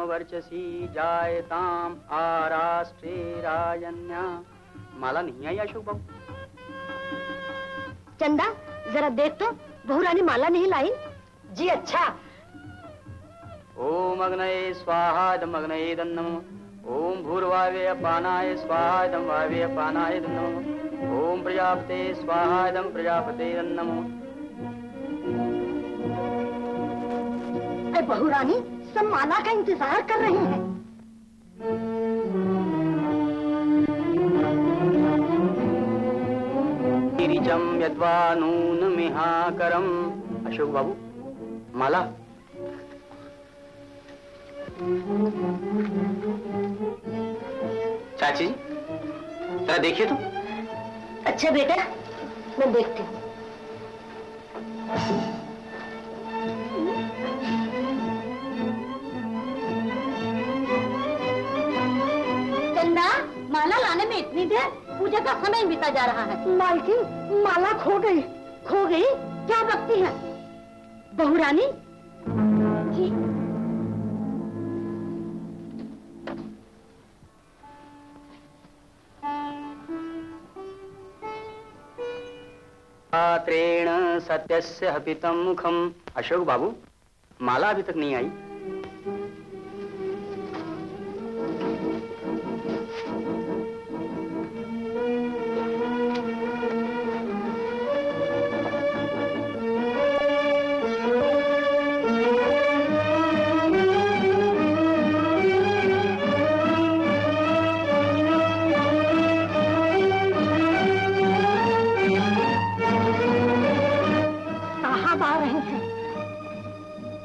वर्चसी जायताम आराष्ट्रे राजन्या। माला नहीं आई अशोक बाबू। चंदा जरा देख तो बहू रानी माला नहीं लाई। जी अच्छा। ओम अग्नये स्वाहा इदम अग्नये नमः। ओम भूर्वावे अपानाय स्वाहा इदम वावे अपानाय नमः। ओम प्रजापते स्वाहा इदम प्रजापते नमः। बहू रानी सब माला का इंतजार कर रही हैं। गिरिजम यद्वा नून मिहाकरम। अशोक बाबू माला। चाची जरा देखिए तो। अच्छा बेटा मैं देखती हूँ। माला लाने में इतनी देर, पूजा का समय बीता जा रहा है। मालकिन माला खो गई। खो गई? क्या बकती है बहू रानी? जी पात्रेण सत्यस्य हपितं मुखम। अशोक बाबू माला अभी तक नहीं आई।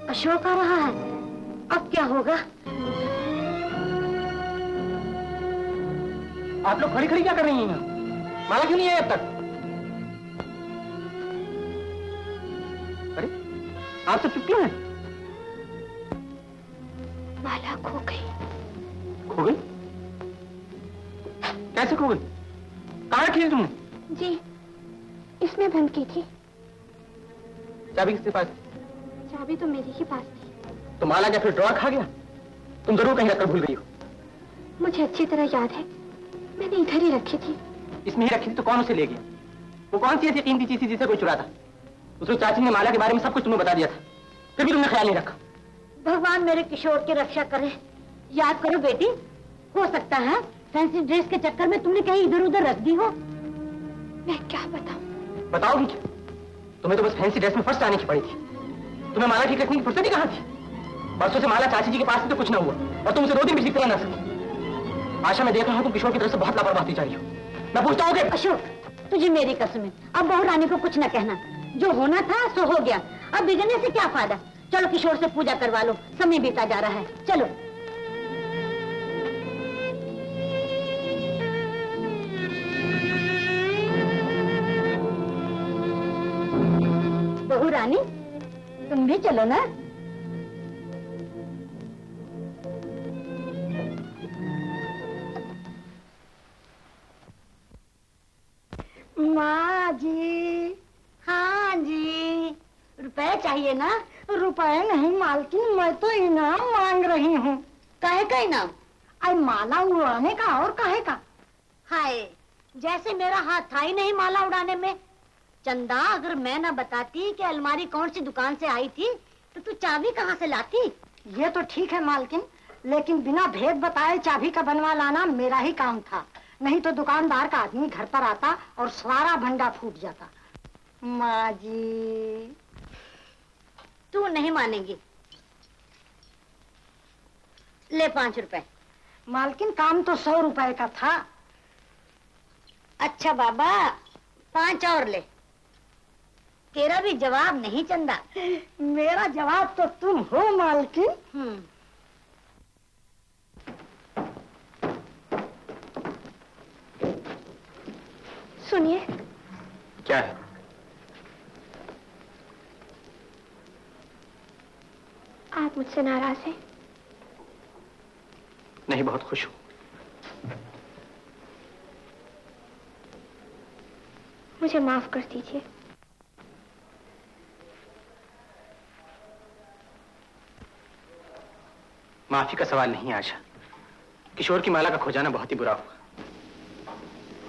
अशोक आ रहा है। अब क्या होगा? आप लोग खड़ी खड़ी क्या कर रही हैं? माला क्यों नहीं आई अब तक? अरे आप तो चुप क्यों हैं? माला खो गई। खो गई? कैसे खो गई? कहाँ रखी थी तुमने? जी इसमें बंद की थी। चाबी किसके पास? चाबी तो मेरे ही पास थी। तो माला क्या फिर ड्रॉर खा गया? तुम जरूर कहीं रखकर भूल गई हो। मुझे अच्छी तरह याद है, मैंने इधर ही रखी थी। इसमें ही रखी थी तो कौन उसे ले गया? वो कौन सी ऐसी कीमती चीज थी जिसे कोई चुरा था? उसको चाची ने माला के बारे में सब कुछ तुम्हें बता दिया था, फिर भी तुमने ख्याल नहीं रखा। भगवान मेरे किशोर की रक्षा करे। याद करो बेटी, हो सकता है फैंसी ड्रेस के चक्कर में तुमने कहीं इधर उधर रख दी हो। मैं क्या बताऊं? बताओगी क्या? तुम्हें तो बस फैंसी ड्रेस में फर्स्ट आने की पड़ी थी। तुम्हें माला ठीक रखने की फुर्सत ही कहाँ थी? परसों से माला चाची जी के पास थी तो कुछ ना हुआ, और तुम उसे 2 दिन भी ठीक तरह ना सकी। आशा मैं देख रहा हूँ तुम किशोर की तरफ से बहुत लापरवाही होती जा रही हो। मैं पूछता हूँ कि अशोक तुझे मेरी कसम है, अब बहू रानी को कुछ ना कहना। जो होना था सो हो गया, अब बिगड़ने से क्या फायदा। चलो किशोर से पूजा करवा लो, समय बीता जा रहा है। चलो चलो ना। माँ जी। हाँ जी। रुपए चाहिए ना? रुपए नहीं मालकिन, मैं तो इनाम मांग रही हूँ। काहे का इनाम? आई माला उड़ाने का। और काहे का? हाय, जैसे मेरा हाथ था ही नहीं माला उड़ाने में। चंदा, अगर मैं ना बताती कि अलमारी कौन सी दुकान से आई थी तो तू चाबी कहाँ से लाती? ये तो ठीक है मालकिन, लेकिन बिना भेद बताए चाबी का बनवा लाना मेरा ही काम था। नहीं तो दुकानदार का आदमी घर पर आता और सारा भंडा फूट जाता। माँ जी। तू नहीं मानेगी। ले 5 रुपए। मालकिन, काम तो 100 रुपए का था। अच्छा बाबा, 5 और ले। तेरा भी जवाब नहीं चंदा। मेरा जवाब तो तुम हो मालकिन। सुनिए। क्या है? आप मुझसे नाराज हैं? नहीं, बहुत खुश हूँ। मुझे माफ कर दीजिए। माफी का सवाल नहीं आशा। किशोर की माला का खो जाना बहुत ही बुरा हुआ।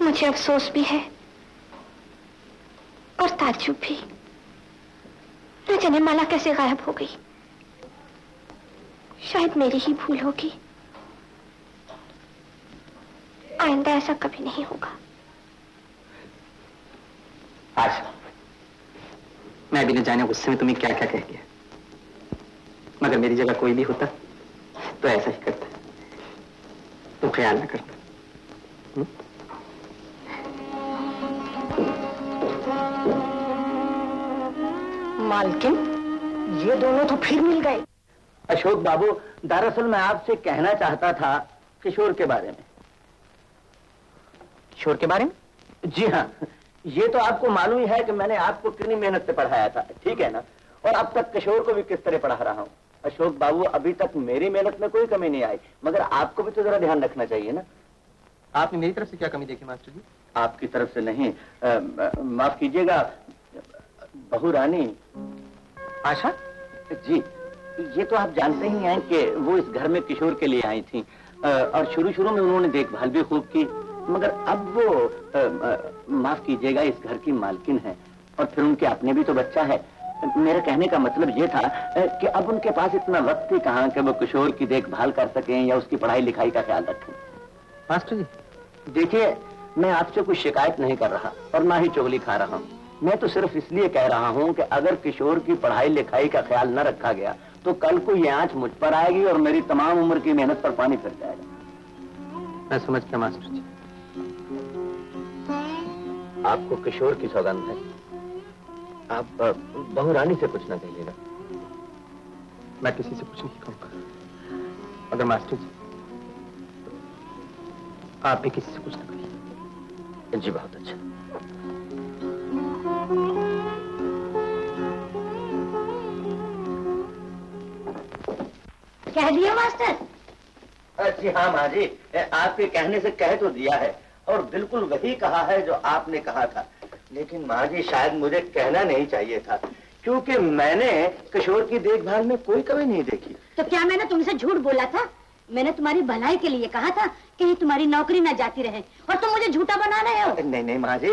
मुझे अफसोस भी है और ताज्जुब भी। न जाने माला कैसे गायब हो गई। शायद मेरी ही भूल होगी। आइंदा ऐसा कभी नहीं होगा। आशा, मैं भी न जाने गुस्से में तुम्हें क्या क्या कह दिया, मगर मेरी जगह कोई भी होता तो ऐसा ही करता। तुम ख्याल न करता। मालकिन, ये दोनों तो फिर मिल गए। अशोक बाबू, दरअसल मैं आपसे कहना चाहता था किशोर के बारे में। किशोर के बारे में? जी हाँ, ये तो आपको मालूम ही है कि मैंने आपको कितनी मेहनत से पढ़ाया था, ठीक है ना? और अब तक किशोर को भी किस तरह पढ़ा रहा हूँ। अशोक बाबू, अभी तक मेरी मेहनत में कोई कमी नहीं आई, मगर आपको भी तो जरा ध्यान रखना चाहिए ना। आपने मेरी तरफ से क्या कमी देखी मास्टर जी? आपकी तरफ से नहीं, माफ कीजिएगा, बहू रानी। आशा जी, ये तो आप जानते ही हैं कि वो इस घर में किशोर के लिए आई थी, और शुरू में उन्होंने देखभाल भी खूब की, मगर अब वो माफ कीजिएगा इस घर की मालकिन है, और फिर उनके अपने भी तो बच्चा है। मेरा कहने का मतलब ये था कि अब उनके पास इतना वक्त ही कहाँ कि वो किशोर की देखभाल कर सकें या उसकी पढ़ाई लिखाई का ख्याल रखें। मास्टर जी, देखिए, मैं आपसे कुछ शिकायत नहीं कर रहा और ना ही चुगली खा रहा हूँ। मैं तो सिर्फ इसलिए कह रहा हूँ कि अगर किशोर की पढ़ाई लिखाई का ख्याल न रखा गया तो कल को ये आंच मुझ पर आएगी और मेरी तमाम उम्र की मेहनत पर पानी फिर जाएगा। मैं समझ गया मास्टर जी। आपको किशोर की सौगंध है, आप बहू रानी से कुछ न कहिएगा। मैं किसी से कुछ नहीं कहूंगा, मगर मास्टर जी आप भी किसी से कुछ न कहिए। जी, बहुत अच्छा। कह दिया मास्टर? जी हाँ माँ जी, आपके कहने से कह तो दिया है और बिल्कुल वही कहा है जो आपने कहा था, लेकिन माँ जी शायद मुझे कहना नहीं चाहिए था, क्योंकि मैंने किशोर की देखभाल में कोई कमी नहीं देखी। तो क्या मैंने तुमसे झूठ बोला था? मैंने तुम्हारी भलाई के लिए कहा था कि तुम्हारी नौकरी ना जाती रहे, और तुम मुझे झूठा बना रहे हो। नहीं माँ जी,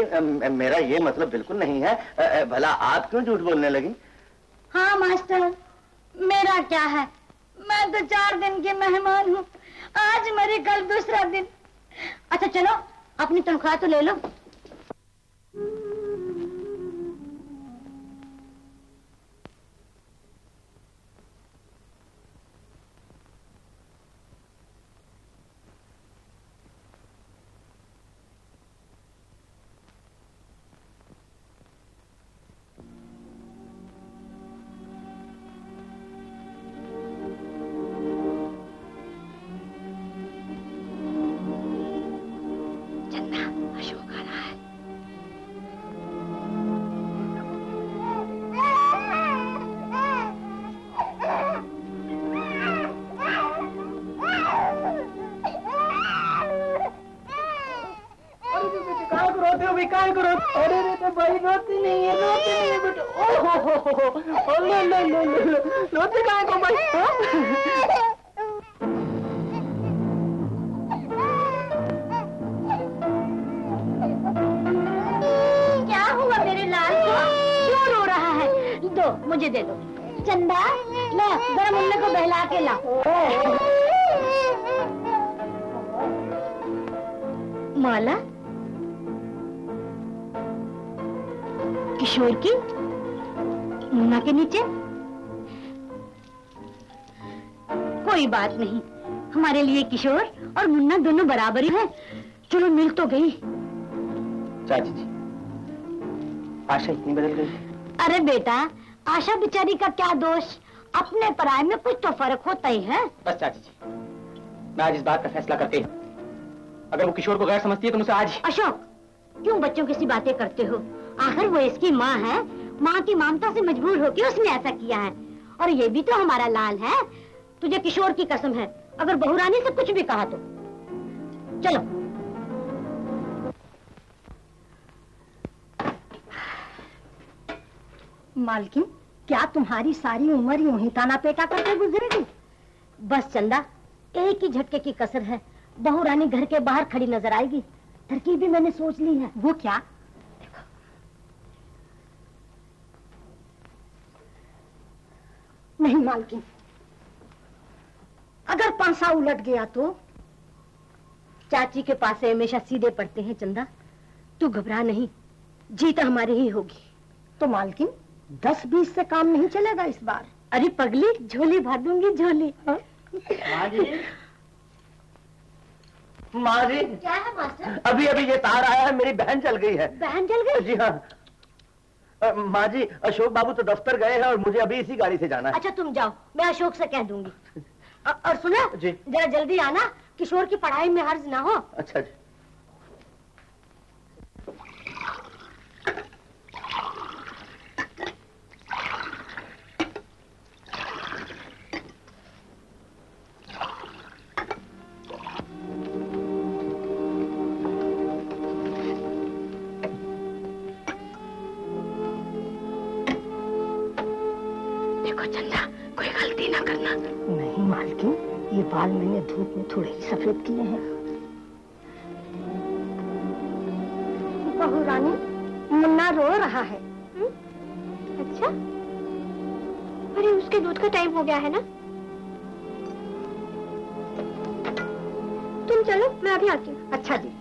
मेरा ये मतलब बिल्कुल नहीं है। भला आप क्यों झूठ बोलने लगी? हाँ मास्टर, मेरा क्या है, मैं तो 4 दिन की मेहमान हूँ। आज मरी, कल दूसरा दिन। अच्छा चलो, अपनी तनख्वाह तो ले लो। अशोक आ रहा काय करो? अरे रे भाई रोती नहीं है बेटा। ओ लो रोती काय को भाई? क्या हुआ मेरे लाल को? क्यों रो रहा है? दो, मुझे दे दो। चंदा, ला जरा मुन्ने को बहला के ला। माला, किशोर की मुन्ना के नीचे? कोई बात नहीं, हमारे लिए किशोर और मुन्ना दोनों बराबर ही है। चलो मिल तो गई। चाची जी, आशा इतनी बदल गई? अरे बेटा, आशा बेचारी का क्या दोष? अपने पराये में कुछ तो फर्क होता ही है। बस चाची जी, मैं आज इस बात का फैसला करके, अगर वो किशोर को गैर समझती है तो मुझे आज। अशोक, क्यों बच्चों की सी बातें करते हो? आखिर वो इसकी माँ है, माँ की ममता से मजबूर होकर उसने ऐसा किया है। और ये भी तो हमारा लाल है। तुझे किशोर की कसम है, अगर बहुरानी से कुछ भी कहा तो। चलो। मालकिन, क्या तुम्हारी सारी उम्र यूं ही ताना पेटा करके गुजरेगी? बस चंदा, एक ही झटके की कसर है। बहुरानी घर के बाहर खड़ी नजर आएगी। तरकीब भी मैंने सोच ली है। वो क्या? नहीं मालकिन, अगर पांसा उलट गया तो? चाची के पास से हमेशा सीधे पड़ते हैं चंदा। तू घबरा नहीं, जीत हमारी ही होगी। तो मालकिन, 10-20 से काम नहीं चलेगा इस बार। अरे पगली, झोली भर दूंगी झोली। माँ जी, क्या है मास्टर? अभी अभी ये तार आया है, मेरी बहन जल गई है। बहन जल गई? जी हाँ। माँ जी, अशोक बाबू तो दफ्तर गए हैं और मुझे अभी इसी गाड़ी से जाना है। अच्छा तुम जाओ, मैं अशोक से कह दूंगी। और सुना जी, जरा जल्दी आना, किशोर की पढ़ाई में हर्ज ना हो। अच्छा जी। नहीं मालकिन, ये बाल मैंने धूप में थोड़े ही सफेद किए हैं। बहुरानी, मुन्ना रो रहा है। अच्छा, अरे उसके दूध का टाइम हो गया है ना। तुम चलो, मैं अभी आती हूँ। अच्छा जी।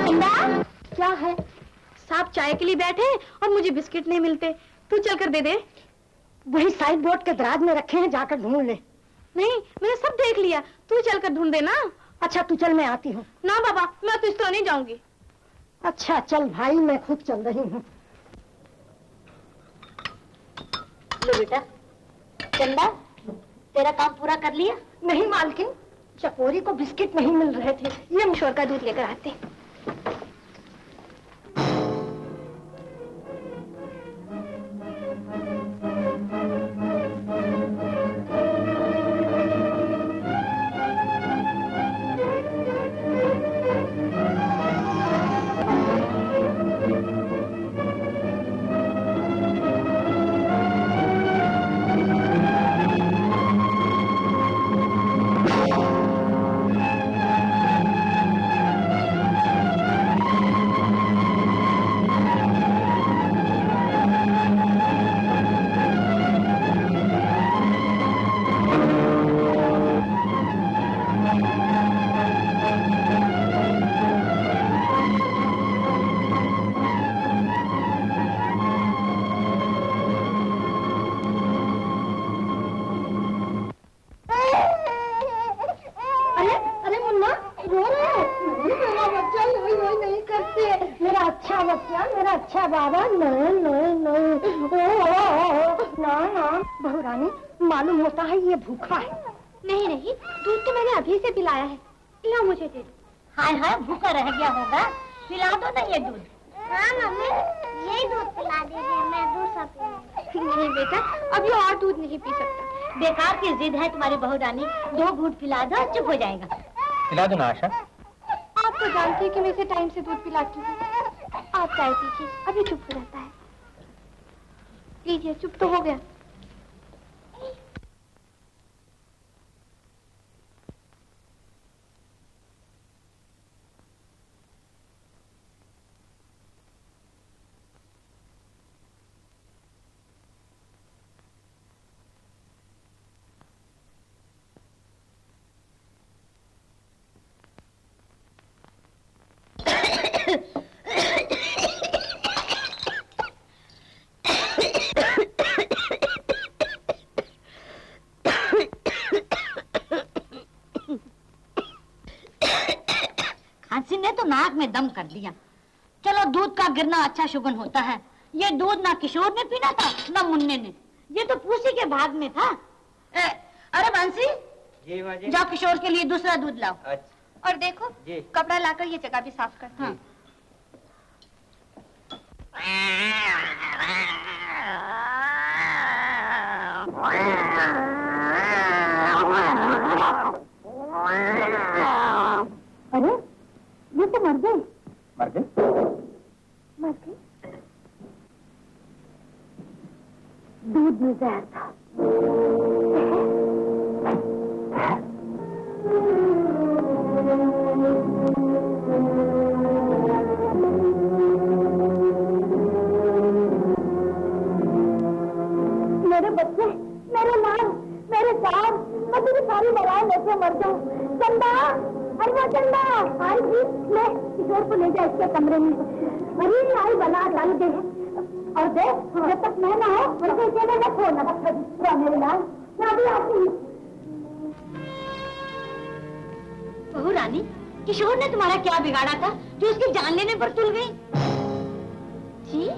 चंदा, चाय के लिए बैठे और मुझे बिस्किट नहीं मिलते। तू चलकर दे दे। वही साइड बोर्ड के दराज में रखे हैं, जाकर ढूंढ ले। नहीं, मैंने सब देख लिया, तू चलकर ढूंढ देना। अच्छा तू चल, मैं आती हूँ। ना बाबा, मैं तो इस तरह नहीं जाऊंगी। अच्छा चल भाई, मैं खुद चल रही हूँ। लो बेटा, चंदा तेरा काम पूरा कर लिया? नहीं मालकिन, चकोरी को बिस्किट नहीं मिल रहे थे। ये किशोर का दूध लेकर आते। महारानी, मालूम होता है ये भूखा है। नहीं नहीं, दूध तो मैंने अभी से पिलाया है। लो मुझे दे दो। हाय हाय, भूखा रह गया होगा, पिला दो ना ये दूध। हाँ मम्मी, यही दूध पिला दीजिए, मैं दूसरा पीऊंगी। नहीं बेटा, अब ये और दूध नहीं पी सकता। बेकार की जिद है तुम्हारी बहू रानी, 2 घूंट पिला दो, चुप हो जाएगा। पिला दो ना आशा। आप तो जानती हैं कि मैं इसे टाइम से दूध पिलाती हूँ। आप चाय पीजिए, अभी चुप हो जाता है। लीजिए, चुप तो हो गया। खांसी ने तो नाक में दम कर दिया। चलो, दूध का गिरना अच्छा शुगन होता है। ये दूध ना किशोर ने पीना था ना मुन्ने ने, ये तो पूसी के भाग में था। अरे बंसी, जी माँ जी। जाओ किशोर के लिए दूसरा दूध लाओ। अच्छा और देखो जी। कपड़ा लाकर ये जगह भी साफ कर। हाँ। अरे ये तो मर गए। मर गए? मर गए? दूध में जहर था। मेरे बच्चे, मेरे लाल, मेरे साल, मैं तेरी सारी बलाएं लेके मर जाऊं। चंदा, अरे वो चंदा, आई जी, ले किशोर को ले जा इसके कमरे में। अरे आई बला डाल दे, और देख जब तक मैं ना हो मुझे इसे न खोलना। मेरे लाल, मैं अभी आती हूँ। बहू रानी, किशोर ने तुम्हारा क्या बिगाड़ा था जो उसकी जान लेने पर तुल गई? जी,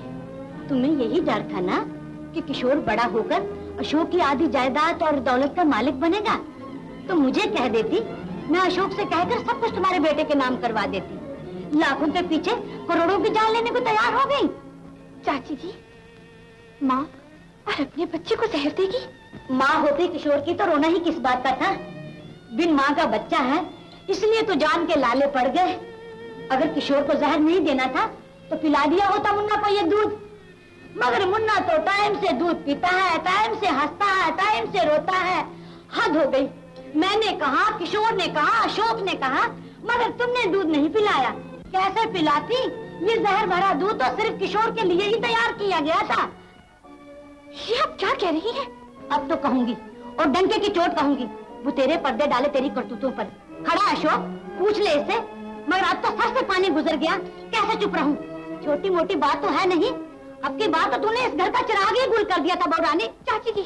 तुम्हें यही डर था ना कि किशोर बड़ा होकर अशोक की आधी जायदाद और दौलत का मालिक बनेगा, तो मुझे कह देती, मैं अशोक से कहकर सब कुछ तुम्हारे बेटे के नाम करवा देती। लाखों के पीछे करोड़ों की जान लेने को तैयार हो गई। चाची जी, माँ और अपने बच्चे को जहर देगी? माँ होते किशोर की तो रोना ही किस बात का था। बिन माँ का बच्चा है, इसलिए तो जान के लाले पड़ गए। अगर किशोर को जहर नहीं देना था तो पिला दिया होता मुन्ना को ये दूध। मगर मुन्ना तो टाइम से दूध पीता है, टाइम से हंसता है, टाइम से रोता है। हद हो गई। मैंने कहा, किशोर ने कहा, अशोक ने कहा, मगर तुमने दूध नहीं पिलाया। कैसे पिलाती? ये जहर भरा दूध तो सिर्फ किशोर के लिए ही तैयार किया गया था। ये आप क्या कह रही हैं? अब तो कहूंगी, और डंके की चोट कहूंगी। वो तेरे पर्दे डाले तेरी करतूतों पर। खड़ा अशोक, पूछ ले इससे। मगर अब तो सर से पानी गुजर गया, कैसे चुप रहूं? छोटी मोटी बात तो है नहीं। अब की बात तो तूने इस घर का चिराग ही गुल कर दिया था बहू रानी। चाची जी,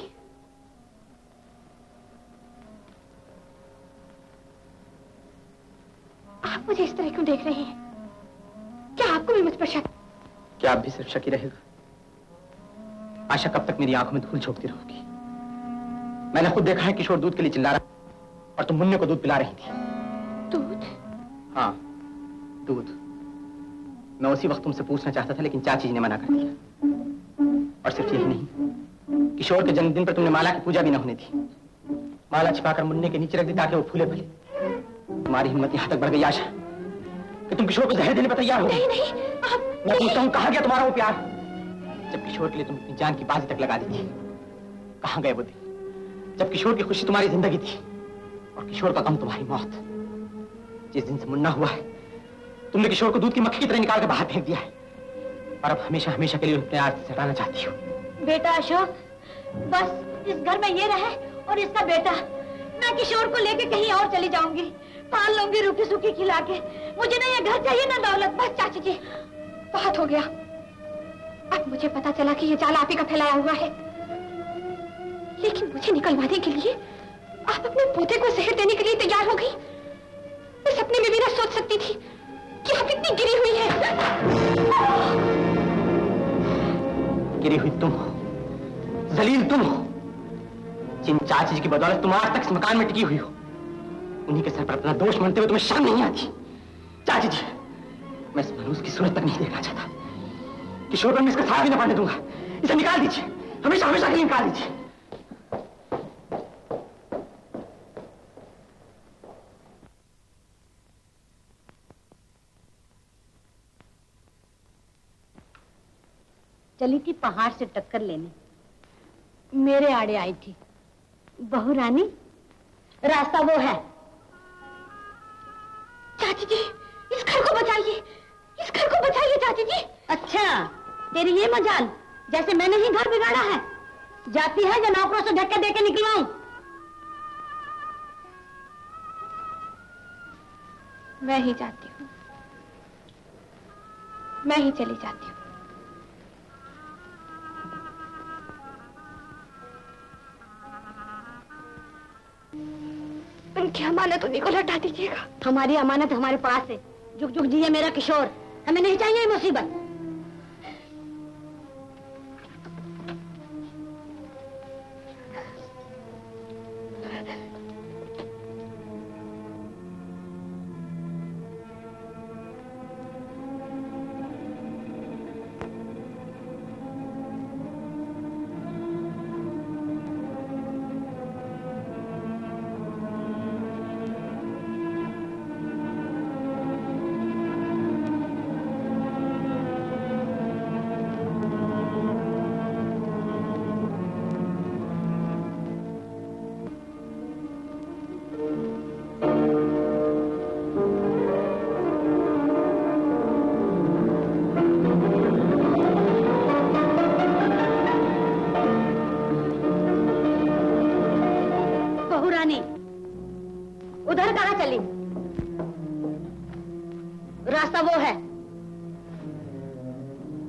आप मुझे इस तरह क्यों देख रही हैं? क्या आपको भी मुझ पर शक? क्या आप भी सिर्फ शकी रहेगा? आशा कब तक मेरी आंखों में धूल झोंकती रहोगी? मैंने खुद देखा है किशोर दूध के लिए चिल्ला रहा और तुम मुन्ने को दूध पिला रही थी। दूध? हाँ, दूध। मैं उसी वक्त तुमसे पूछना चाहता था, लेकिन चाची जी ने मना कर दिया। और सिर्फ यही नहीं, किशोर के जन्मदिन पर तुमने माला की पूजा भी न होने दी। माला छिपाकर मुन्ने के नीचे रख दी ताकि वो फूले फले। तुम्हारी हिम्मत यहाँ तक बढ़ गई आशा कि तुम किशोर को जहर देने पर तैयार हो। नहीं नहीं, मैं पूछता हूँ, कहाँ गया तुम्हारा वो प्यार? जब किशोर के लिए तुम अपनी जान की बाजी तक लगा दी थी, कहाँ गए वो दिन जब किशोर की खुशी तुम्हारी जिंदगी थी और किशोर का गम तुम्हारी मौत? जिस दिन से मुन्ना हुआ है, तुमने किशोर को दूध की मक्खी की तरह निकाल कर बाहर फेंक दिया है और अब हमेशा हमेशा के लिए अपने आप से हटाना चाहती हो। बेटा अशोक, बस इस घर में ये रहे और इसका बेटा। मैं किशोर को लेके कहीं और चली जाऊंगी, पाल लूंगी रूखी सूखी खिला के। मुझे ना ये घर चाहिए ना दौलत। बस चाची जी, बहुत हो गया। अब मुझे पता चला कि ये जाल आप ही का फैलाया हुआ है, लेकिन मुझे निकलवाने के लिए आप अपने पोते को जहर देने के लिए तैयार हो गई। मैं सपने में भी ना सोच सकती थी कि आप इतनी गिरी हुई है। गिरी हुई तुम हो, जलील तुम हो, जिन चाची जी की बदौलत तुम आज तक इस मकान में टिकी हुई हो, उन्हीं के सर पर अपना दोष मानते हुए तुम्हें शर्म नहीं आती? चाची जी, मैं इस मनोज की सूरत तक नहीं देखना चाहता। किशोर पर मैं इसका साया भी न पड़ने दूंगा। इसे निकाल दीजिए, हमेशा हमेशा के लिए निकाल दीजिए। चली थी पहाड़ से टक्कर लेने, मेरे आड़े आई थी। बहू रानी, रास्ता वो है। चाची जी, इस घर को बचाइए, इस घर को बचाइए चाची जी। अच्छा, तेरी ये मजाल, जैसे मैंने ही घर बिगाड़ा है। जाती है या नौकरों से धक्के देके निकलवाऊं? मैं ही जाती हूँ, मैं ही चली जाती हूँ। उनकी अमानत उन्हीं को लौटा दीजिएगा। हमारी अमानत हमारे पास है। जुग जुग जिए मेरा किशोर, हमें नहीं चाहिए ये मुसीबत। उधर कहाँ चली? रास्ता वो है।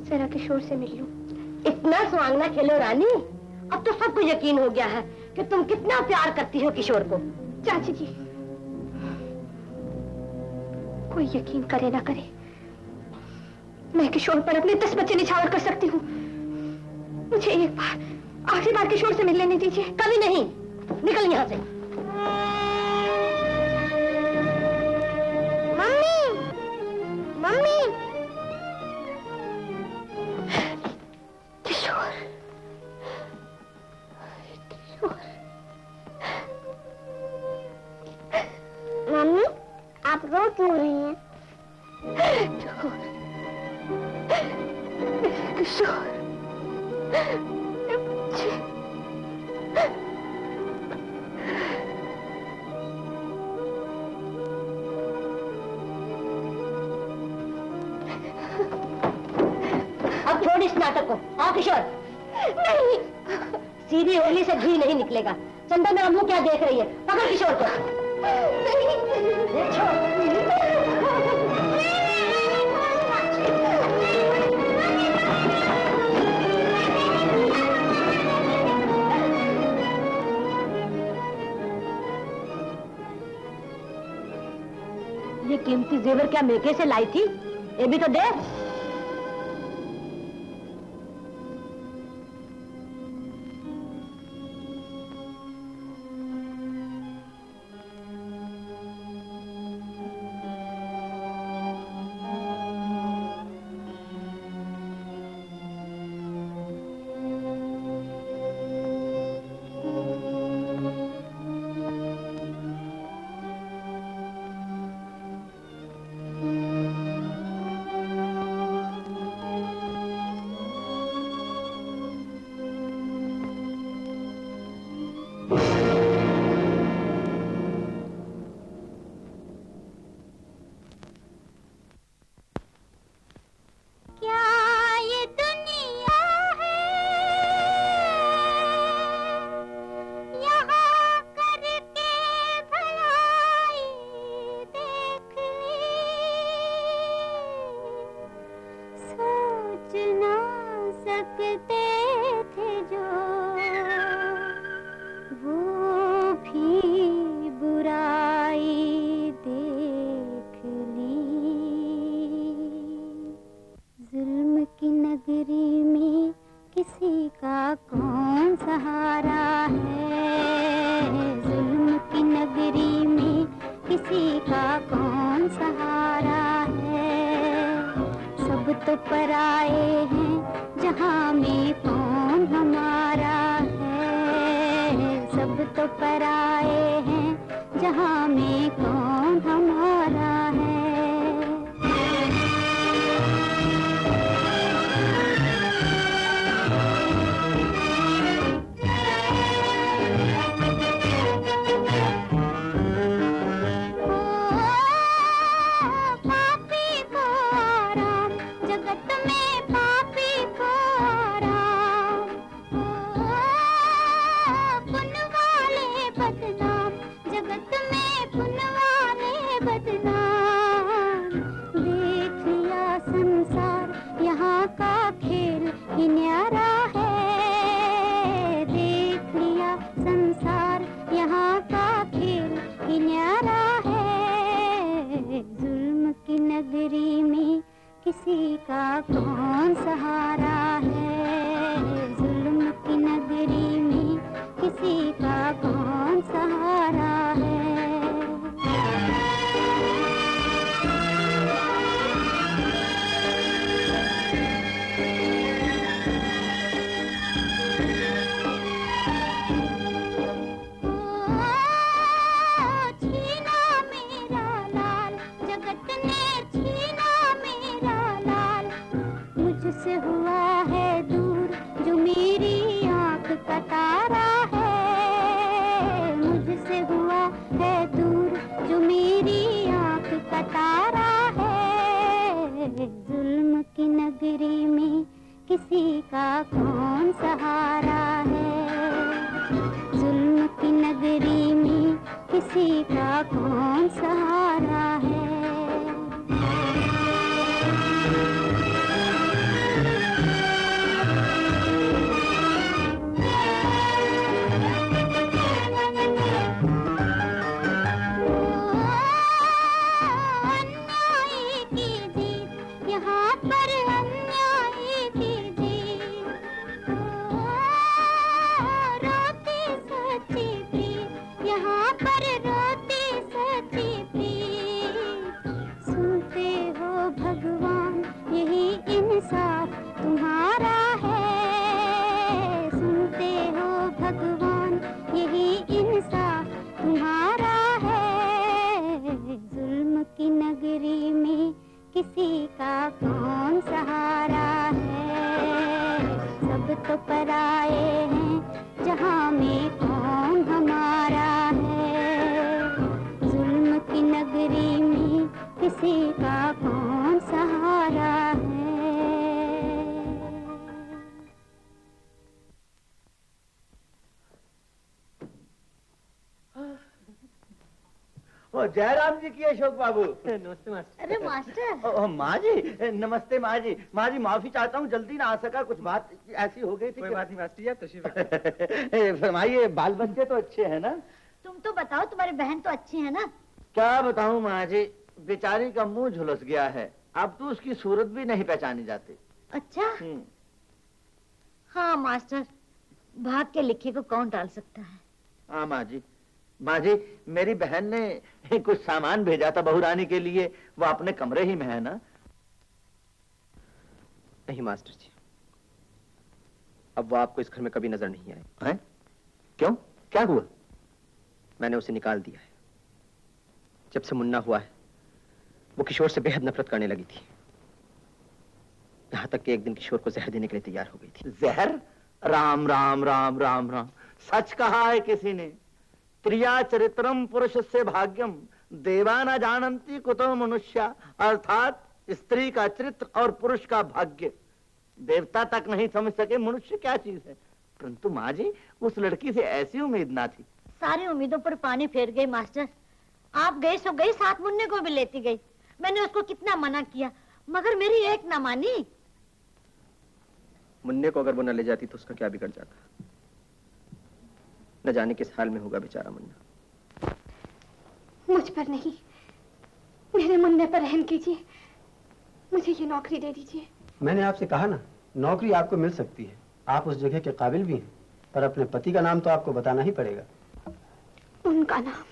जरा किशोर से मिल लूं। इतना सुहागना खेलो रानी, अब तो सबको यकीन हो गया है कि तुम कितना प्यार करती हो किशोर को। चाची जी, कोई यकीन करे ना करे, मैं किशोर पर अपने 10 बच्चे निछावर कर सकती हूँ। मुझे एक बार, आखिरी बार किशोर से मिल लेने दीजिए। कभी नहीं, निकल यहाँ से। मम्मी, किशोर, किशोर। मम्मी, आप रो क्यों रही हैं? किशोर, अब छोड़ इस नाटक को। हाँ किशोर। नहीं, सीधी उंगली से घी नहीं निकलेगा। चंदा मेरा मुंह क्या देख रही है? पकड़ किशोर को। ये कीमती जेवर क्या मेके से लाई थी? ये भी तो दे। तो पराए हैं, जहाँ में कौन हमारा है। सब तो पराए हैं, जहाँ में कौन हमारा है। नगरी में किसी का कौन सहारा है। जुल्म की नगरी में किसी का कौन सहारा है। मुझसे हुआ है दूर जो मेरी आँख का तारा है। मुझसे हुआ है दूर जो मेरी आँख का तारा है। जुल्म की नगरी में किसी का कौन सहारा है। जुल्म की नगरी में किसी का कौन सहारा है। तुम्हारा है, सुनते हो भगवान यही इंसाफ तुम्हारा है। जुल्म की नगरी में किसी का कौन सहारा है। सब तो पराए हैं, जहाँ में कौन हमारा है। जुल्म की नगरी में किसी का कौन सहारा है। ओ जयराम जी की अशोक बाबू। नमस्ते मास्टर। अरे मास्टर। माँ जी नमस्ते। माँ जी माफी चाहता हूँ, जल्दी ना आ सका, कुछ बात ऐसी हो गई थी। कोई बात नहीं मास्टर जी, आप तशरीफ रखिए। फरमाइए, बाल बच्चे तो अच्छे हैं ना? तुम तो बताओ, तुम्हारी बहन तो अच्छी है ना? क्या बताऊँ माँ जी, बेचारी का मुंह झुलस गया है, अब तो उसकी सूरत भी नहीं पहचानी जाती। अच्छा। हाँ मास्टर, भाग के लिखे को कौन टाल सकता है। हाँ माँ जी मेरी बहन ने कुछ सामान भेजा था बहुरानी के लिए, वो अपने कमरे ही में है ना? नहीं मास्टर जी, अब वो आपको इस घर में कभी नजर नहीं आए। क्यों, क्या हुआ? मैंने उसे निकाल दिया है। जब से मुन्ना हुआ है वो किशोर से बेहद नफरत करने लगी थी, यहाँ तक कि एक दिन किशोर को जहर देने के लिए तैयार हो गई थी। जहर? राम राम राम राम राम, सच कहा है किसी ने। त्रिया चरित्रम पुरुष से भाग्यम देवा न जानंती कुतो मनुष्या, अर्थात स्त्री का चरित्र और पुरुष का भाग्य देवता तक नहीं समझ सके मनुष्य क्या चीज है। परंतु माँ जी, उस लड़की से ऐसी उम्मीद ना थी। सारी उम्मीदों पर पानी फेर गई मास्टर। आप गए सो गई, साथ मुन्ने को भी लेती गई। मैंने उसको कितना मना किया, मगर मेरी एक ना मानी। मुन्ने को अगर वो न ले जाती तो उसका क्या बिगड़ जाता। न जाने किस हाल में होगा बेचारा मुन्ना। मुझ पर नहीं, मेरे मुन्ने पर रहम कीजिए, मुझे ये नौकरी दे दीजिए। मैंने आपसे कहा ना, नौकरी आपको मिल सकती है, आप उस जगह के काबिल भी हैं, पर अपने पति का नाम तो आपको बताना ही पड़ेगा। उनका नाम?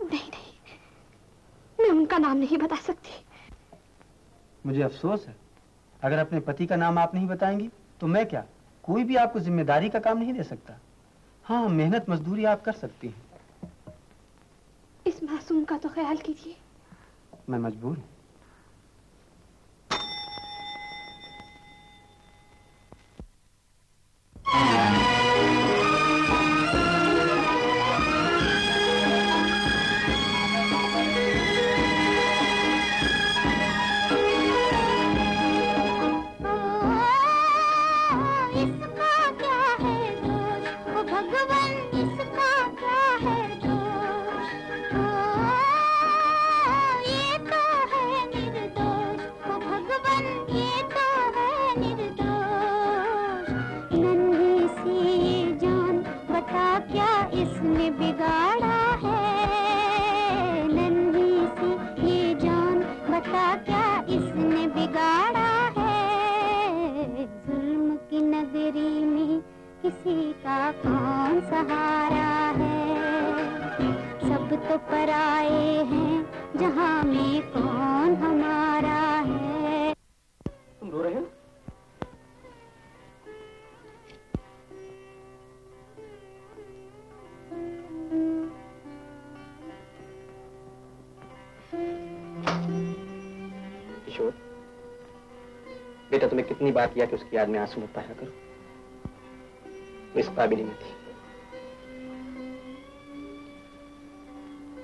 नहीं, मैं उनका नाम नहीं बता सकती। मुझे अफसोस है, अगर अपने पति का नाम आप नहीं बताएंगी तो मैं क्या, कोई भी आपको जिम्मेदारी का काम नहीं दे सकता। हाँ, मेहनत मजदूरी आप कर सकती हैं। इस मासूम का तो ख्याल कीजिए। मैं मजबूर हूँ। किसी का कौन सहारा है, सब तो पराए हैं, जहां में कौन हमारा है। तुम रो रहे हो? किशोर, बेटा तुम्हें कितनी बार किया कि उसकी याद में आंसू मत बहाया करो। वो इस काबिल ही नहीं थी।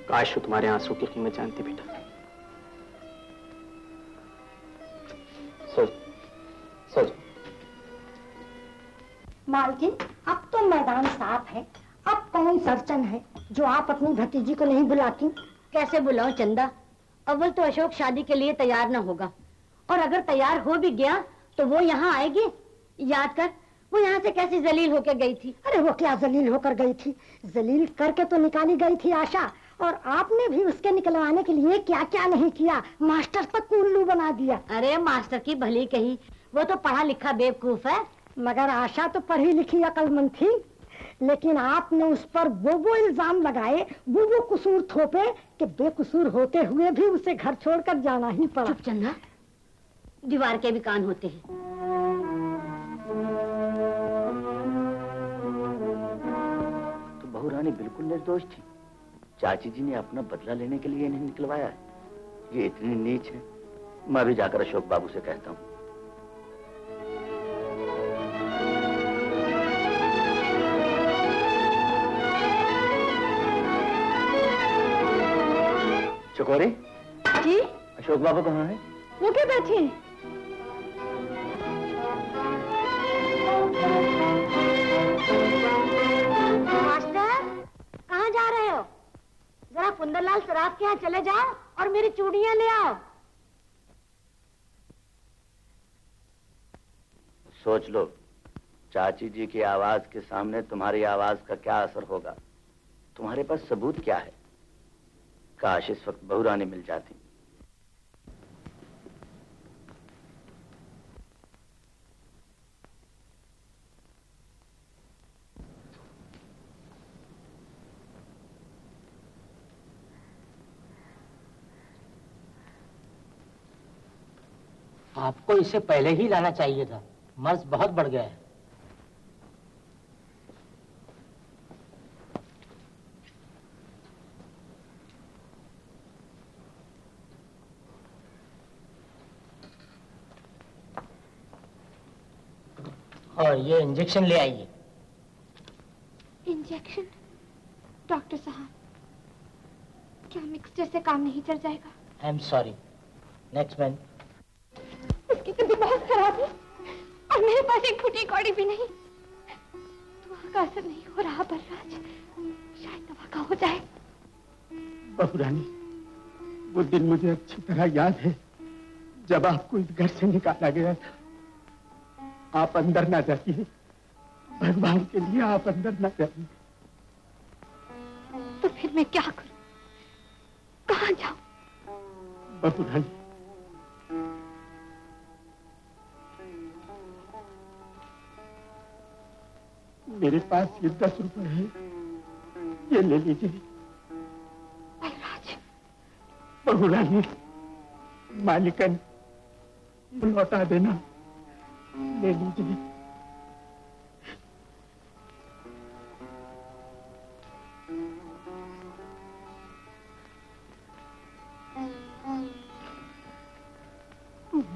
काश वो तुम्हारे आंसू की कीमत जानती बेटा। सोच सोच। मालकिन, अब तो मैदान साफ है। अब कौन सरचन है जो आप अपनी भतीजी को नहीं बुलाती? कैसे बुलाऊं चंदा? अव्वल तो अशोक शादी के लिए तैयार न होगा, और अगर तैयार हो भी गया तो वो यहाँ आएगी? याद कर, वो यहाँ से कैसे जलील होकर गई थी। अरे वो क्या जलील होकर गई थी? जलील करके तो निकाली गई थी आशा, और आपने भी उसके निकलवाने के लिए क्या क्या नहीं किया। मास्टर तक उल्लू बना दिया। अरे मास्टर की भली कही, वो तो पढ़ा लिखा बेवकूफ है। मगर आशा तो पढ़ी लिखी अक्लमंद थी, लेकिन आपने उस पर वो इल्जाम लगाए, वो कसूर थोपे कि बेकसूर होते हुए भी उसे घर छोड़कर जाना ही पड़ा। चुप चंदा, दीवार के भी कान होते हैं। तो बहू रानी बिल्कुल निर्दोष थी। चाची जी ने अपना बदला लेने के लिए इन्हें निकलवाया है। ये इतनी नीच है। मैं भी जाकर अशोक बाबू से कहता हूँ। चकोरी जी, अशोक बाबू कहाँ है? वो क्या बैठे? मास्टर, कहाँ जा रहे हो? जरा कुंदनलाल सराफ के यहाँ चले जाओ और मेरी चूड़ियाँ ले आओ। सोच लो, चाची जी की आवाज के सामने तुम्हारी आवाज का क्या असर होगा। तुम्हारे पास सबूत क्या है? काश इस वक्त बहू रानी मिल जाती। आपको इसे पहले ही लाना चाहिए था। मर्ज बहुत बढ़ गया है। और ये इंजेक्शन ले आइए। इंजेक्शन? डॉक्टर साहब, क्या मिक्सचर से काम नहीं चल जाएगा? I am sorry. Next man. उसकी तबीयत बहुत खराब है और मेरे पास एक फूटी कौड़ी भी नहीं। दवा का असर नहीं हो रहा बलराज, शायद दवा का हो जाए। बहू रानी, वो दिन मुझे अच्छी तरह याद है जब आपको इस घर से निकाला गया था। आप अंदर ना जाइए, भगवान के लिए आप अंदर ना जाइए। तो फिर मैं क्या करूं? कहाँ जाऊं? बहू रानी, मेरे पास ये 10 रुपए है, ये ले लीजिए। बलराज। बहू रानी, मालिकन, लौटा देना। ले लीजिए।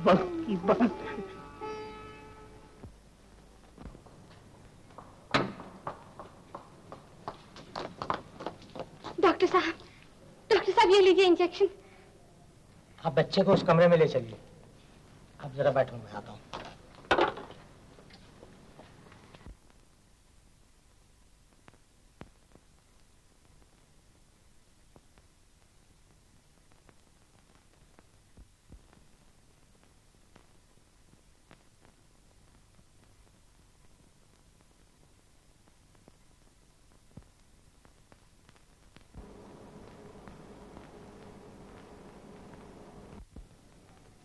वक्त की बात है। डॉक्टर साहब ये लीजिए इंजेक्शन। आप बच्चे को उस कमरे में ले चलिए। आप जरा बैठो, मैं आता हूँ।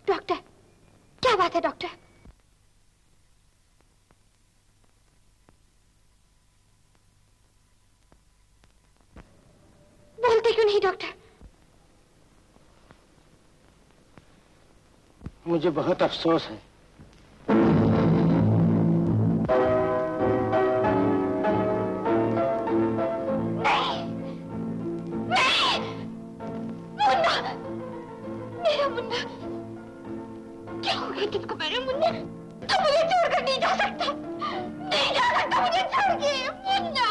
डॉक्टर, क्या बात है डॉक्टर? बोलते क्यों नहीं डॉक्टर? मुझे बहुत अफसोस है। तुझको मेरे मुन्ना, तू मुझे छोड़कर नहीं जा सकता, नहीं जा सकता मुझे छोड़ के मुन्ना।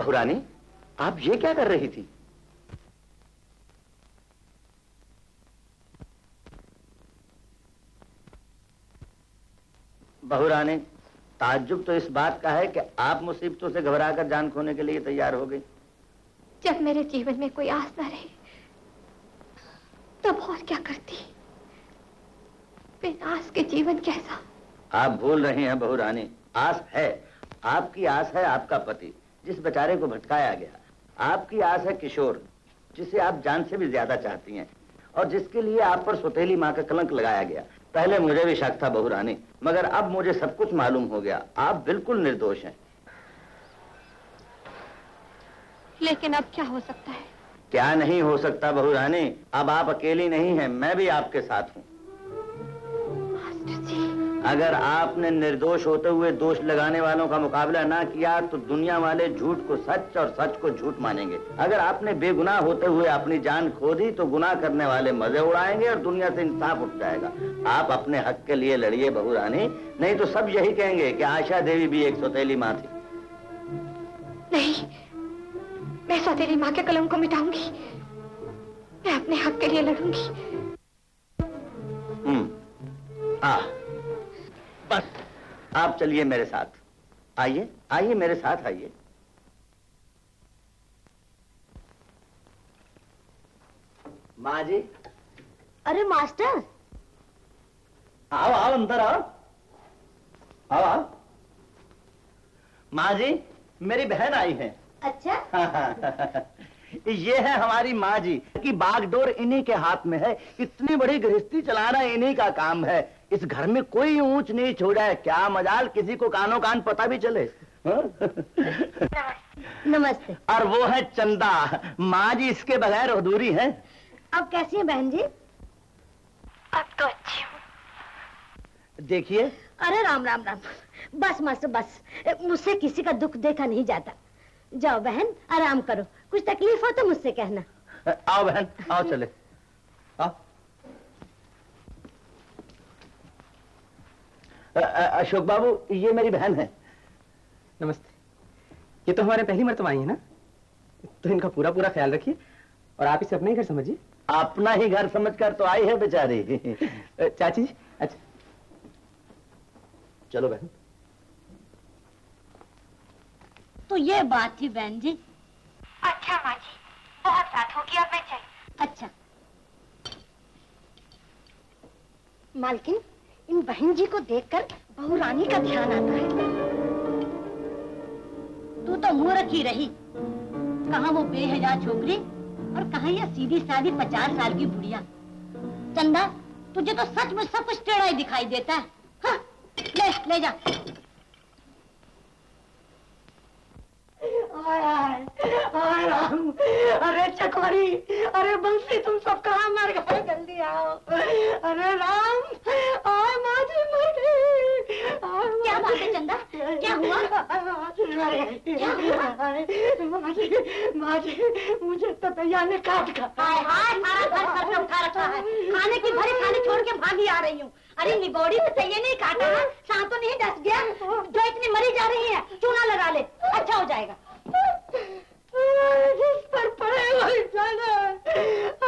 रानी, आप ये क्या कर रही थी? बहू रानी, ताज्जुब तो इस बात का है कि आप मुसीबतों से घबराकर जान खोने के लिए तैयार हो गई। जब मेरे जीवन में कोई आस न रही तब और क्या करती? बिना आस के जीवन कैसा? आप भूल रही हैं बहू रानी, आस है। आपकी आस है आपका पति, जिस बेचारे को भटकाया गया। आपकी आस है किशोर, जिसे आप जान से भी ज्यादा चाहती हैं और जिसके लिए आप पर सौतेली माँ का कलंक लगाया गया। पहले मुझे भी शक था बहू रानी, मगर अब मुझे सब कुछ मालूम हो गया। आप बिल्कुल निर्दोष हैं। लेकिन अब क्या हो सकता है? क्या नहीं हो सकता बहू रानी? अब आप अकेली नहीं हैं, मैं भी आपके साथ हूँ। अगर आपने निर्दोष होते हुए दोष लगाने वालों का मुकाबला ना किया तो दुनिया वाले झूठ को सच और सच को झूठ मानेंगे। अगर आपने बेगुनाह होते हुए अपनी जान खो दी तो गुनाह करने वाले मजे उड़ाएंगे और दुनिया से इंसाफ उठ जाएगा। आप अपने हक के लिए लड़िए बहू रानी, नहीं तो सब यही कहेंगे कि आशा देवी भी एक सौतेली माँ थी। नहीं, मैं सौतेली माँ के कलंक को मिटाऊंगी। मैं अपने हक के लिए लड़ूंगी। बस आप चलिए मेरे साथ। आइए आइए मेरे साथ आइए। माँ जी। अरे मास्टर, आओ आओ अंदर आओ। आओ आओ। माँ जी, मेरी बहन आई है। अच्छा। ये है हमारी माँ जी की बागडोर इन्हीं के हाथ में है। इतनी बड़ी गृहस्थी चलाना इन्हीं का काम है। इस घर में कोई ऊंच नीच हो जाए, क्या मजाल किसी को कानो कान पता भी चले। नमस्ते। और वो है चंदा, माँ जी इसके बगैर अधूरी है। अब कैसी है बहन जी? अब तो अच्छी हूँ। देखिए। अरे राम राम राम, बस बस, मुझसे किसी का दुख देखा नहीं जाता। जाओ बहन, आराम करो, कुछ तकलीफ हो तो मुझसे कहना। आओ बहन, आओ चले। आओ। अशोक बाबू, ये मेरी बहन है। नमस्ते। ये तो हमारे पहली मर्तबा आई है ना, तो इनका पूरा पूरा ख्याल रखिए और आप इसे अपना ही घर समझिए। अपना ही घर समझकर तो आई है बेचारी। चाची जी, अच्छा चलो बहन। तो ये बात थी बहन जी। अच्छा माँ जी, बहुत रात हो गई, अब मैं चली। अच्छा मालकिन, इन बहन जी को देखकर बहू रानी का ध्यान आता है। तू तो मूर्ख ही रही, कहाँ वो बेहजा छोकरी और कहाँ ये सीधी सादी 50 साल की बुढ़िया। चंदा, तुझे तो सचमुच सब कुछ टेढ़ा ही दिखाई देता है। हाँ, ले जा। राम, अरे चकवारी, अरे बंसी, तुम सब कहाँ मर गए? जल्दी आओ। अरे राम, माँ जी मर गई। क्या बात है चंदा, क्या हुआ? माँ जी, मुझे तो भैया ने काट खा। सारा घर सर पे उठा रखा है, खाने की भरी खाने छोड़ के भागी आ रही हूँ। अरे निगोड़ी में सही नहीं काटा है, सांप तो नहीं डस गया? जो इतनी मरी जा रही है, चूना लगा ले, अच्छा हो जाएगा। जिस पर पड़े वही चले,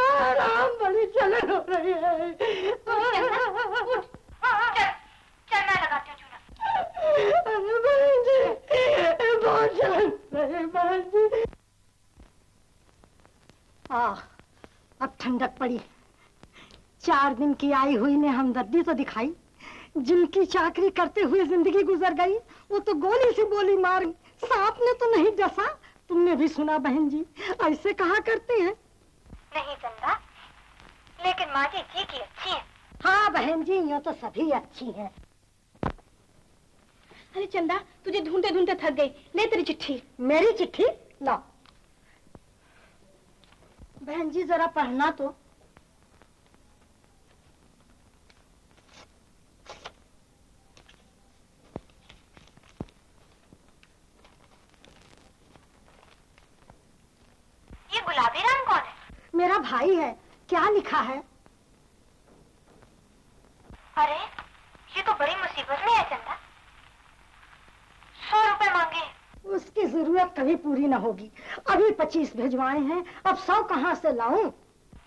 आराम बड़ी चलन हो रही है। चल मैं लगाती हूँ चूना। अरे बहन जी, बहुत चलन रहे बहन जी। अब ठंडक पड़ी। 4 दिन की आई हुई ने हमदर्दी तो दिखाई। जिनकी चाकरी करते हुए जिंदगी गुजर गई, वो तो गोली से गोली मार। सांप ने तो नहीं डसा, तुमने भी सुना बहन जी, ऐसे कहा करते हैं। नहीं चंदा, लेकिन माँ जी जी की अच्छी है। हाँ बहन जी, यूँ तो सभी अच्छी हैं। अरे चंदा, तुझे ढूंढते ढूंढते थक गई, ले तेरी चिट्ठी। मेरी चिट्ठी ला बहन जी, जरा पढ़ना तो। ये गुलाबी राम कौन है? मेरा भाई है। क्या लिखा है? अरे ये तो बड़ी मुसीबत में है चंदा। 100 रुपए मांगे। उसकी जरूरत कभी पूरी न होगी। अभी 25 भिजवाए हैं, अब 100 कहाँ से लाऊं?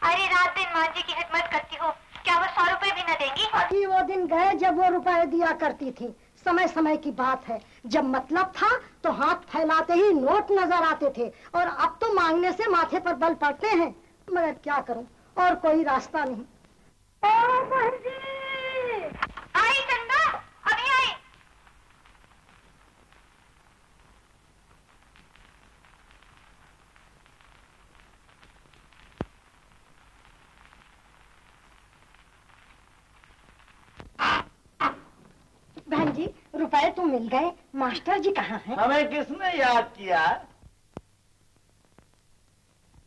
अरे रात दिन माँ जी की खिदमत करती हो, क्या वो 100 रुपए भी न देंगी? अभी वो दिन गए जब वो रुपए दिया करती थी। समय समय की बात है, जब मतलब था तो हाथ फैलाते ही नोट नजर आते थे, और अब तो मांगने से माथे पर बल पड़ते हैं। मगर क्या करूं, और कोई रास्ता नहीं। आई चंदा, अभी आई। बहन जी, रुपए तो मिल गए, मास्टर जी कहाँ हैं? हमें किसने याद किया?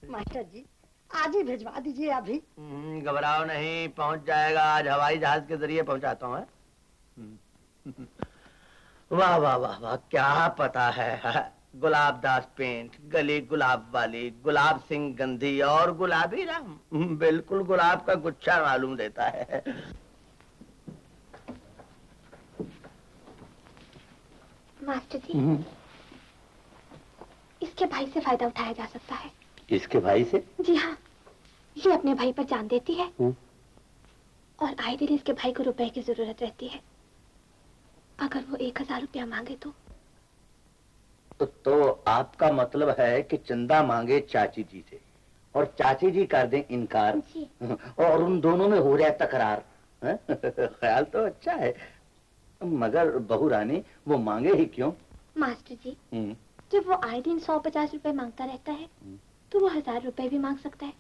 मास्टर जी, आज ही भिजवा दीजिए अभी। घबराओ नहीं, पहुंच जाएगा। आज हवाई जहाज के जरिए पहुंचाता हूँ। वाह वाह वाह वाह, क्या पता है। गुलाब दास पेंट, गली गुलाब वाली, गुलाब सिंह गंधी और गुलाबी राम। बिल्कुल गुलाब का गुच्छा मालूम देता है। मास्टर जी, इसके भाई से फायदा उठाया जा सकता है। इसके भाई से? जी हाँ, ये अपने भाई पर जान देती है और आए दिन इसके भाई को रुपए की जरूरत रहती है। अगर वो 1000 रुपया मांगे तो आपका मतलब है कि चंदा मांगे चाची जी से और चाची जी कर दें इनकार जी। और उन दोनों में हो जाए तकरार। ख्याल तो अच्छा है, मगर बहू रानी वो मांगे ही क्यों? मास्टर जी, जब वो आए दिन 150 रुपए मांगता रहता है तो वो 1000 रुपए भी मांग सकता है।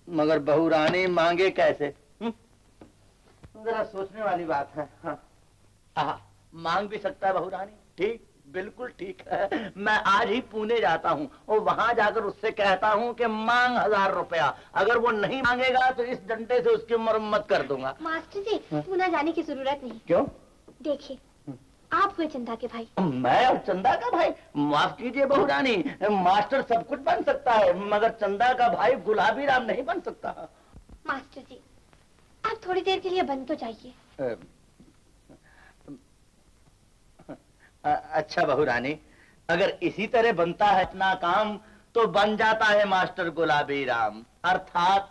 मगर बहू रानी मांगे कैसे? जरा सोचने वाली बात है। हाँ, मांग भी सकता है बहू रानी। ठीक, बिल्कुल ठीक है। मैं आज ही पुणे जाता हूँ और वहां जाकर उससे कहता हूँ कि मांग 1000 रुपया। अगर वो नहीं मांगेगा तो इस डंडे से उसकी मरम्मत कर दूंगा। मास्टर जी, पुणे जाने की जरूरत नहीं। क्यों? देखिए, आप हुए चंदा के भाई। मैं और चंदा का भाई? माफ कीजिए बहू रानी, मास्टर सब कुछ बन सकता है मगर चंदा का भाई गुलाबी राम नहीं बन सकता। मास्टर जी, आप थोड़ी देर के लिए बन तो जाइए। अच्छा बहू रानी, अगर इसी तरह बनता है अपना काम तो बन जाता है मास्टर गुलाबी राम। अर्थात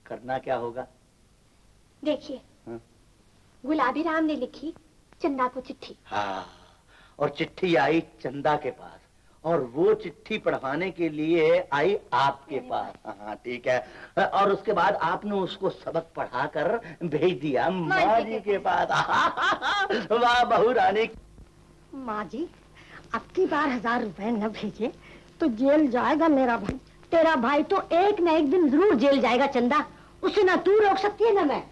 करना क्या होगा? देखिए, गुलाबी राम ने लिखी चंदा को चिट्ठी। हाँ, और चिट्ठी आई चंदा के पास और वो चिट्ठी पढ़वाने के लिए आई आपके पास। हाँ ठीक है। और उसके बाद आपने उसको सबक पढ़ाकर भेज दिया माँ जी के पास। वाह बहू रानी। माँ जी, अब की बार 1000 रुपए न भेजे तो जेल जाएगा मेरा भाई। तेरा भाई तो एक न एक दिन जरूर जेल जाएगा चंदा। उसे ना तू रोक सकती है ना मैं।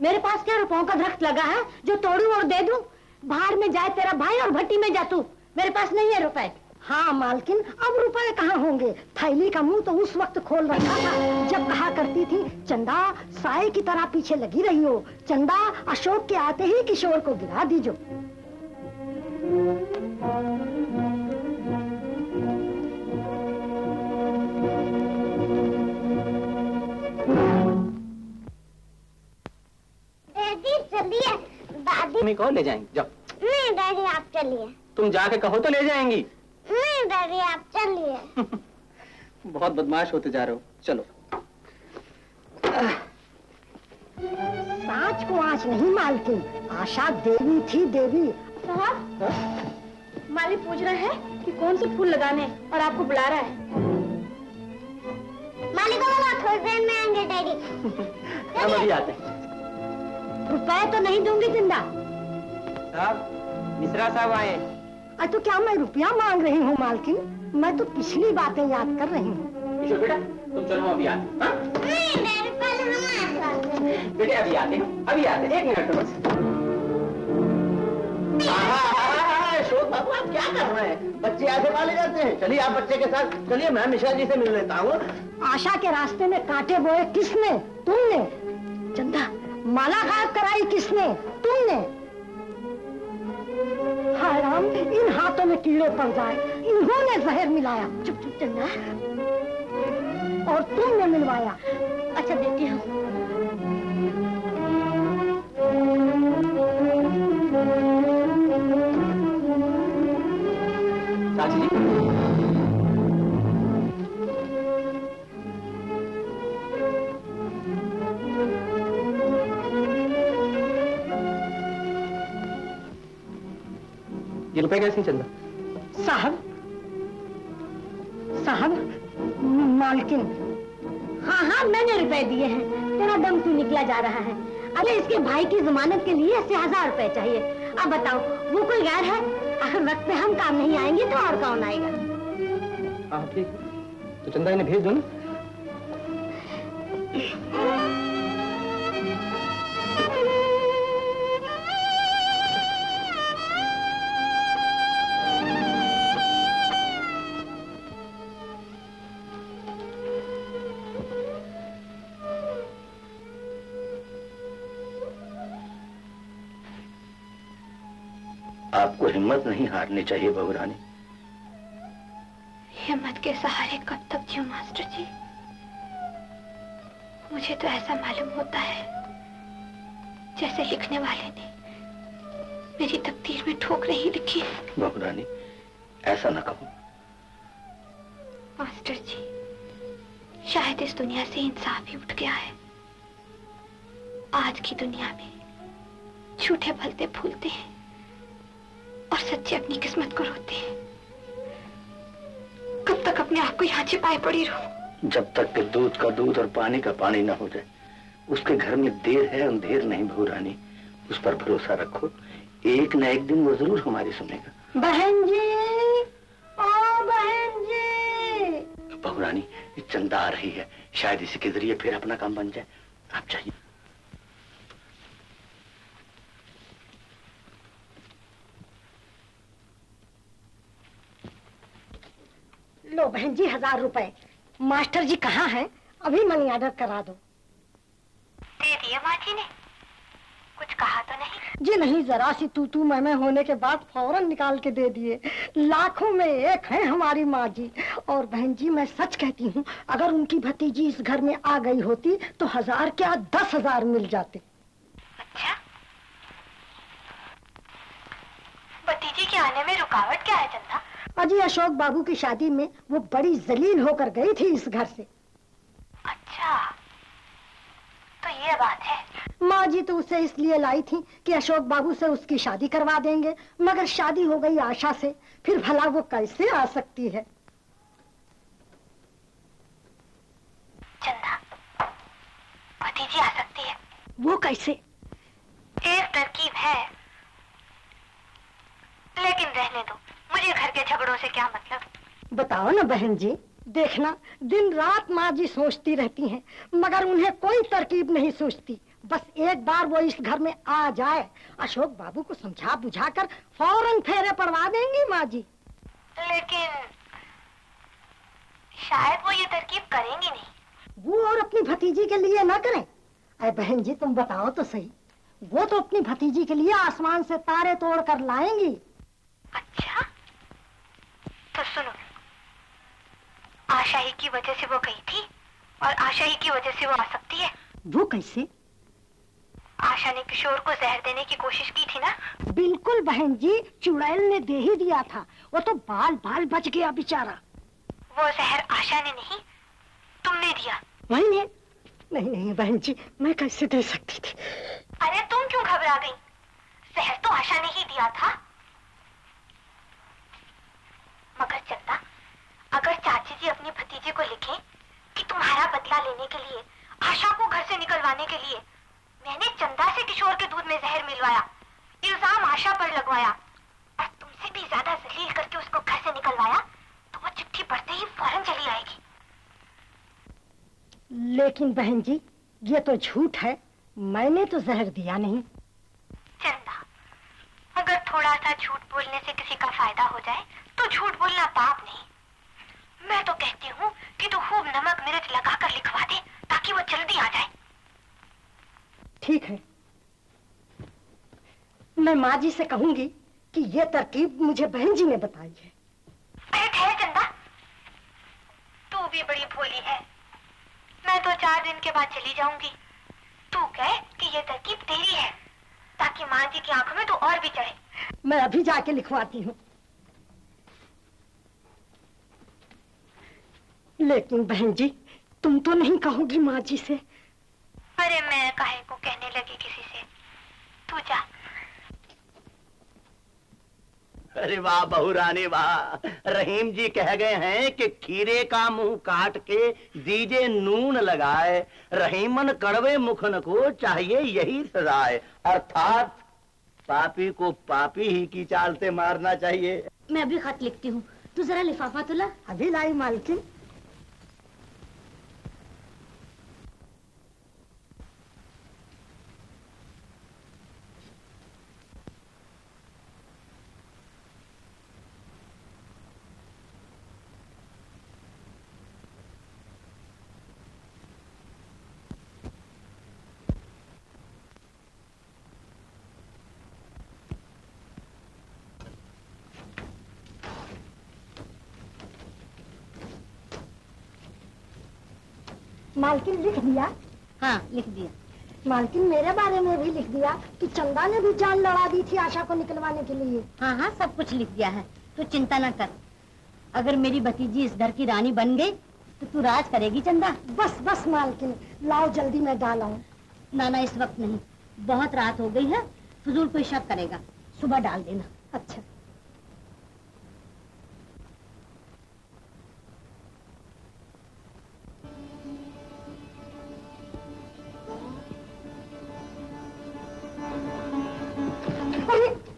मेरे पास क्या रुपयों का दरख्त लगा है जो तोड़ू और दे दूं? बाहर में जाए तेरा भाई और भट्टी में जा तू। मेरे पास नहीं है रुपए। हाँ मालकिन, अब रुपए कहाँ होंगे? थैली का मुंह तो उस वक्त खोल रखा था जब कहा करती थी चंदा साए की तरह पीछे लगी रही हो, चंदा अशोक के आते ही किशोर को गिरा दीजो। चलिए दादी। मम्मी को ले जाएंगे, जाओ। नहीं डैडी, आप चलिए। तुम जाके कहो तो ले जाएंगी। नहीं डैडी, आप चलिए। बहुत बदमाश होते जा रहे हो, चलो। सांच को आँच नहीं मालकिन, आशा देवी थी देवी। साहब, माली पूछ रहा है कि कौन से फूल लगाने और आपको बुला रहा है। माली को बोलो थोड़ी देर में आएंगे डैडी। हम अभी आते हैं। रुपए तो नहीं दूंगी जिंदा। साहब, मिश्रा साहब आए। तो क्या मैं रुपया मांग रही हूँ मालकिन? मैं तो पिछली बातें याद कर रही हूँ। किशोर बेटा, तुम चलो अभी आते। नहीं डैडी, पहले हमारे साथ। बेटे अभी आते, अभी आते, 1 मिनट बस। अशोक बाबू, आप क्या कर रहे हैं? बच्चे ऐसे पाले जाते हैं? चलिए आप बच्चे के साथ चलिए, मैं मिश्रा जी से मिल लेता हूँ। आशा के रास्ते में कांटे बोए किसने? तुमने। चंदा, माला गायब कराई किसने? तुमने। हाय राम, इन हाथों में कीड़े पड़ जाए, इन्होंने जहर मिलाया। चुप चुप चंदा। और तुमने मिलवाया। अच्छा देती हूँ। चाची जी, ये रुपए कैसे चंदा? साहब, साहब, मालकिन। हाँ हाँ, मैंने रुपए दिए हैं। तेरा दम क्यों निकला जा रहा है? अरे इसके भाई की जमानत के लिए इसे 1000 रुपए चाहिए। अब बताओ, वो कोई गैर है? आखिर वक्त पे हम काम नहीं आएंगे तो और कौन आएगा? हाँ ठीक है, तो चंदा इन्हें भेज दो ना। आपको हिम्मत नहीं हारनी चाहिए बहू रानी। हिम्मत के सहारे कब तक जियो मास्टर जी? मुझे तो ऐसा मालूम होता है जैसे लिखने वाले ने मेरी तकदीर में ठोकरें ही लिखी है। बहू रानी, ऐसा न कहो। मास्टर जी, शायद इस दुनिया से इंसाफ ही उठ गया है। आज की दुनिया में झूठे भलते फूलते हैं और सच्चे अपनी किस्मत को रोते हैं। कब तक अपने आप को यहाँ छिपाए पड़ी रहूं? जब तक कि दूध का दूध और पानी का पानी न हो जाए। उसके घर में देर है अंधेर नहीं बहू रानी, उस पर भरोसा रखो। एक न एक दिन वो जरूर हमारी सुनेगा। बहन जी, ओ बहन जी। रानी, चंदा आ रही है, शायद इसी के जरिए फिर अपना काम बन जाए। आप चाहिए। लो बहन जी 1000 रुपए। मास्टर जी कहाँ हैं? अभी मनी ऑर्डर करा दो। दे दिए माँ जी ने? कुछ कहा तो नहीं? जी नहीं, जरा सी तू मैं होने के बाद फौरन निकाल के दे दिए। लाखों में एक है हमारी माँ जी। और बहन जी मैं सच कहती हूँ, अगर उनकी भतीजी इस घर में आ गई होती तो 1000 क्या 10,000 मिल जाते। अच्छा, भतीजी के आने में रुकावट क्या है चंदा? अजी अशोक बाबू की शादी में वो बड़ी जलील होकर गई थी इस घर से। अच्छा, तो ये बात है। माँ जी तो उसे इसलिए लाई थी कि अशोक बाबू से उसकी शादी करवा देंगे, मगर शादी हो गई आशा से, फिर भला वो कैसे आ सकती है? चंदा, भतीजी आ सकती है। वो कैसे? एक तरकीब है, लेकिन रहने दो, मुझे घर के झगड़ों से क्या मतलब। बताओ ना बहन जी। देखना, दिन रात माँ जी सोचती रहती हैं, मगर उन्हें कोई तरकीब नहीं सोचती। बस एक बार वो इस घर में आ जाए, अशोक बाबू को समझा बुझा कर फौरन फेरे पड़वा देंगी माँ जी। लेकिन शायद वो ये तरकीब करेंगी नहीं। वो और अपनी भतीजी के लिए ना करें? अरे बहन जी तुम बताओ तो सही, वो तो अपनी भतीजी के लिए आसमान से तारे तोड़ कर लाएंगी। अच्छा, तो सुनो, आशा ही की वजह से वो गई थी और आशा ही की वजह से वो आ सकती है। वो कैसे? आशा ने किशोर को जहर देने की कोशिश की थी ना? बिल्कुल बहन जी, चुड़ैल ने दे ही दिया था, वो तो बाल बाल बच गया बेचारा। वो जहर आशा ने नहीं, तुमने दिया। वही ने? नहीं नहीं बहन जी, मैं कैसे दे सकती थी? अरे तुम क्यों घबरा गई? जहर तो आशा ने ही दिया था। मगर चंदा, अगर चाची जी अपनी भतीजे को लिखें कि तुम्हारा बदला लेने के लिए, आशा को घर से निकलवाने के लिए मैंने चंदा से किशोर के दूध में जहर मिलवाया, इल्जाम आशा पर लगवाया और तुमसे भी ज्यादा जलील करके उसको घर से निकलवाया, तो वो चिट्ठी पढ़ते ही फौरन चली आएगी। लेकिन बहन जी ये तो झूठ है, मैंने तो जहर दिया नहीं। चंदा, अगर थोड़ा सा झूठ बोलने से किसी का फायदा हो जाए तो झूठ बोलना पाप नहीं। मैं तो कहती हूँ कि तू खूब नमक मिर्च लगाकर लिखवा दे ताकि वो जल्दी आ जाए। ठीक है, मैं माँ जी से कहूंगी कि ये तरकीब मुझे बहन जी ने बताई है। अरे ठहर चंदा, तू भी बड़ी भोली है। मैं तो 4 दिन के बाद चली जाऊंगी। तू कह कि ये तरकीब तेरी है ताकि माँ जी की आंखों में तो और भी चढ़े। मैं अभी जाके लिखवाती हूँ। लेकिन बहन जी तुम तो नहीं कहोगी माँ जी से? अरे मैं काहे को कहने लगी किसी से, तू जा। अरे वाह बहू रानी वाह, रहीम जी कह गए हैं कि खीरे का मुंह काट के दीजे नून लगाए, रहीमन कड़वे मुखन को चाहिए यही सजाए, अर्थात पापी को पापी ही की चाल से मारना चाहिए। मैं अभी खत लिखती हूँ, तू जरा लिफाफा तो ला। अभी लाई मालकिन। मालकिन लिख दिया? हाँ लिख दिया। मालकिन मेरे बारे में भी लिख दिया कि चंदा ने भी जान लड़ा दी थी आशा को निकलवाने के लिए। हाँ हाँ सब कुछ लिख दिया है, तू चिंता न कर। अगर मेरी भतीजी इस घर की रानी बन गई तो तू राज करेगी चंदा। बस बस मालकिन, लाओ जल्दी मैं डालाऊं। ना ना इस वक्त नहीं, बहुत रात हो गई है, फजूल कोई शक करेगा, सुबह डाल देना। अच्छा।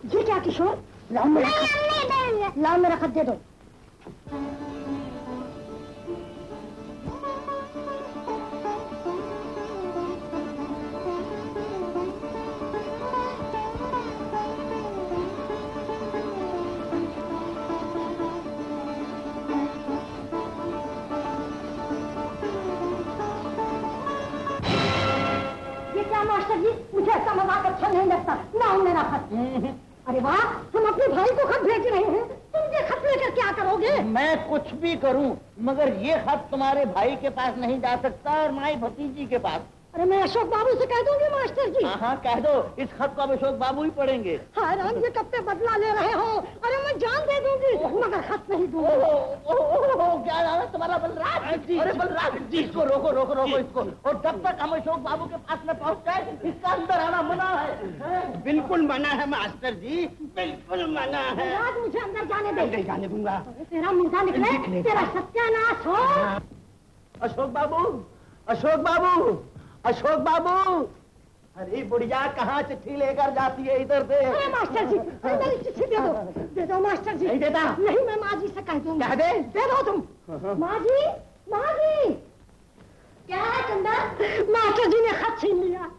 ये क्या किशोर? लाओ मेरा खत, लाओ मेरा खत दे दो। मास्टर जी, मुझे ऐसा मजाक अच्छा नहीं लगता। ना मेरा खत। अरे वाह, हम अपने भाई को खत भेज रहे हैं, तुम ये खत लेकर क्या करोगे? मैं कुछ भी करूं, मगर ये खत तुम्हारे भाई के पास नहीं जा सकता और माई भतीजी के पास। अरे मैं अशोक बाबू से कह दूंगी मास्टर जी। हाँ कह दो, इस खत को अब अशोक बाबू ही पढ़ेंगे। हाँ राम, ये कब से बदला ले रहे हो? अरे मैं जान दे दूंगी, मगर खत नहीं दूंगी। क्या नाम है तुम्हारा? बलराज। अरे बलराज जी, इसको रोको रोको रोको इसको, और जब तक हम अशोक बाबू के पास न पहुंच जाए इसका अंदर आना मना है। बिल्कुल मना है मास्टर जी, बिल्कुल मना है। बलराज, मुझे अंदर जाने दे। नहीं जाने दूंगा। तेरा मुंह निकले, तेरा सत्यानाश हो। अशोक बाबू, अशोक बाबू, अशोक बाबू। अरे बुढ़िया कहाँ चिट्ठी लेकर जाती है इधर से? अरे मास्टर जी, मेरी चिट्ठी दे दो मास्टर जी। नहीं देता। नहीं, मैं माँ जी से कह दूंगी। कह दे। दे दो तुम। माँ जी, माँ जी। क्या है चंदा? मास्टर जी ने खत छीन लिया।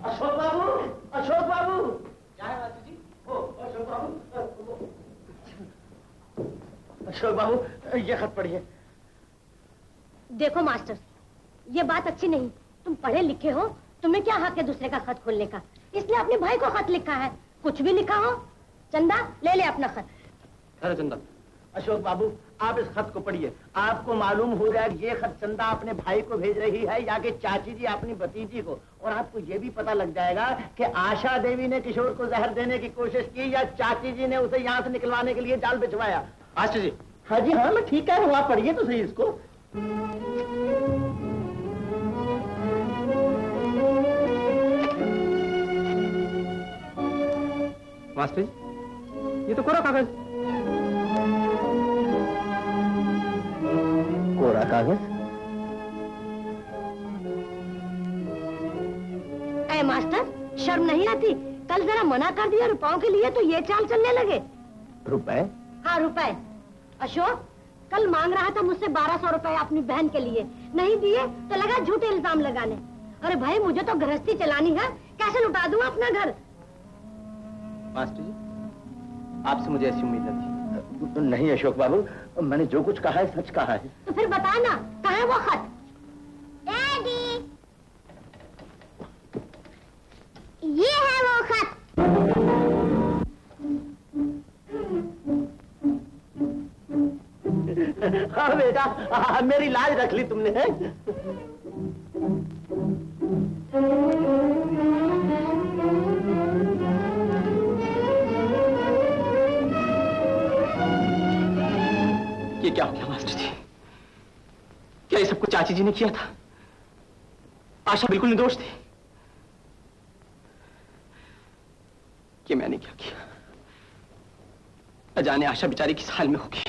अशोक बाबू, अशोक बाबू। क्या है मास्टर जी? ओ अशोक बाबू, अशोक बाबू ये खत पढ़िए। देखो मास्टर, ये बात अच्छी नहीं। तुम पढ़े लिखे हो, तुम्हें क्या हक है दूसरे का खत खोलने का? इसलिए अपने भाई को खत लिखा है। कुछ भी लिखा हो, चंदा ले ले अपना खत। अरे चंदा। अशोक बाबू, आप इस खत को पढ़िए, आपको मालूम हो जाएगा ये खत चंदा अपने भाई को भेज रही है या कि चाची जी अपनी भतीजी को। और आपको ये भी पता लग जाएगा कि आशा देवी ने किशोर को जहर देने की कोशिश की या चाची जी ने उसे यहाँ से निकलवाने के लिए जाल बिछवाया। मास्टर जी। हाँ जी हाँ, मैं ठीक कह रहा हूँ, आप पढ़िए तो सही इसको। मास्टर जी, ये तो कोरा कागज। कोरा कागज? ऐ मास्टर, शर्म नहीं आती? कल जरा मना कर दिया रुपयों के लिए तो ये चाल चलने लगे। रुपए? हाँ रुपए। अशोक कल मांग रहा था मुझसे 1200 रुपए अपनी बहन के लिए, नहीं दिए तो लगा झूठे इल्जाम लगाने। अरे भाई, मुझे तो गृहस्थी चलानी है, कैसे लुटा दूं अपना घर? मास्टर जी, आपसे मुझे ऐसी उम्मीद न थी। नहीं अशोक बाबू, मैंने जो कुछ कहा है सच कहा है। तो फिर बताना, कहाँ है वो खत? डैडी, ये है वो खत। हाँ बेटा, हाँ, मेरी लाज रख ली तुमने है? ये क्या हो गया मास्टर जी? क्या ये सब कुछ चाची जी ने किया था? आशा बिल्कुल निर्दोष थी। कि मैंने क्या किया? न जाने आशा बेचारी किस हाल में होगी,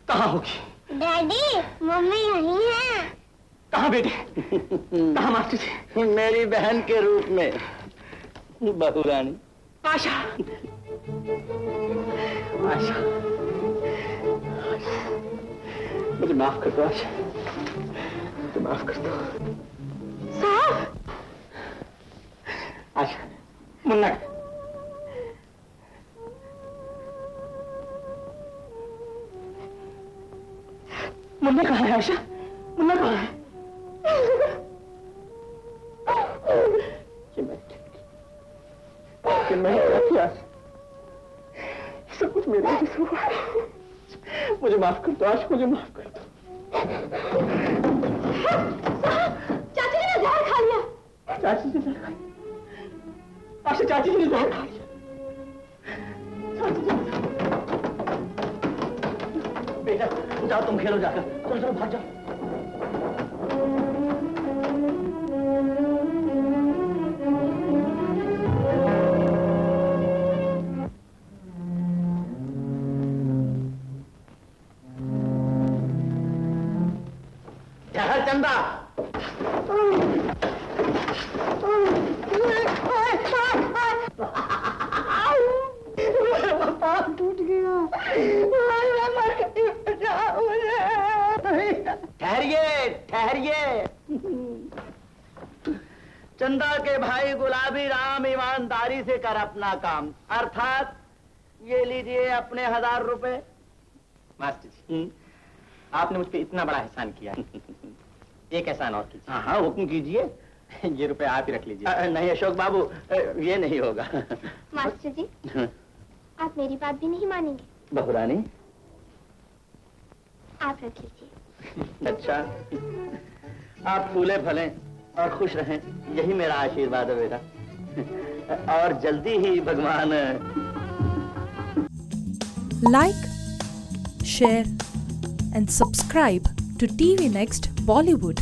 कहाँ होगी? डैडी, मम्मी यहीं है। कहाँ बेटे? कहाँ मास्टर जी? मेरी बहन के रूप में, बहू रानी। आशा, आशा, मुझे माफ कर दो आशा, मुझे माफ कर दो। साहब, आशा, मुन्ना, मुन्ना कहाँ है आशा? मुन्ना कहाँ है? कि मैं क्या किया? सब कुछ मेरे वजह से हुआ। मुझे माफ कर दो आशा, मुझे माफ कर दो। चाची जी ने जहर खा लिया। चाची जी ने जहर खा लिया। आशा, चाची जी ने जहर खा लिया। चाची जी। बेटा जाओ, तुम खेलो जाकर, चलो चलो भाग जाओ। जहर चंदा। टूट गया। ठहरिए ठहरिए। चंदा के भाई गुलाबी राम ईमानदारी से कर अपना काम, अर्थात ये लीजिए अपने 1000 रुपए। मास्टर जी, आपने मुझ पे इतना बड़ा एहसान किया, एक एहसान और कीजिए। हाँ हाँ, हुक्म कीजिए। ये रुपए आप ही रख लीजिए। नहीं अशोक बाबू, ये नहीं होगा। मास्टर जी, आप मेरी बात भी नहीं मानेंगे। बहुरानी, आप रख लीजिए। अच्छा, आप फूले फलें और खुश रहें, यही मेरा आशीर्वाद है बेटा। और जल्दी ही भगवान। Like, share and subscribe to TV Next Bollywood.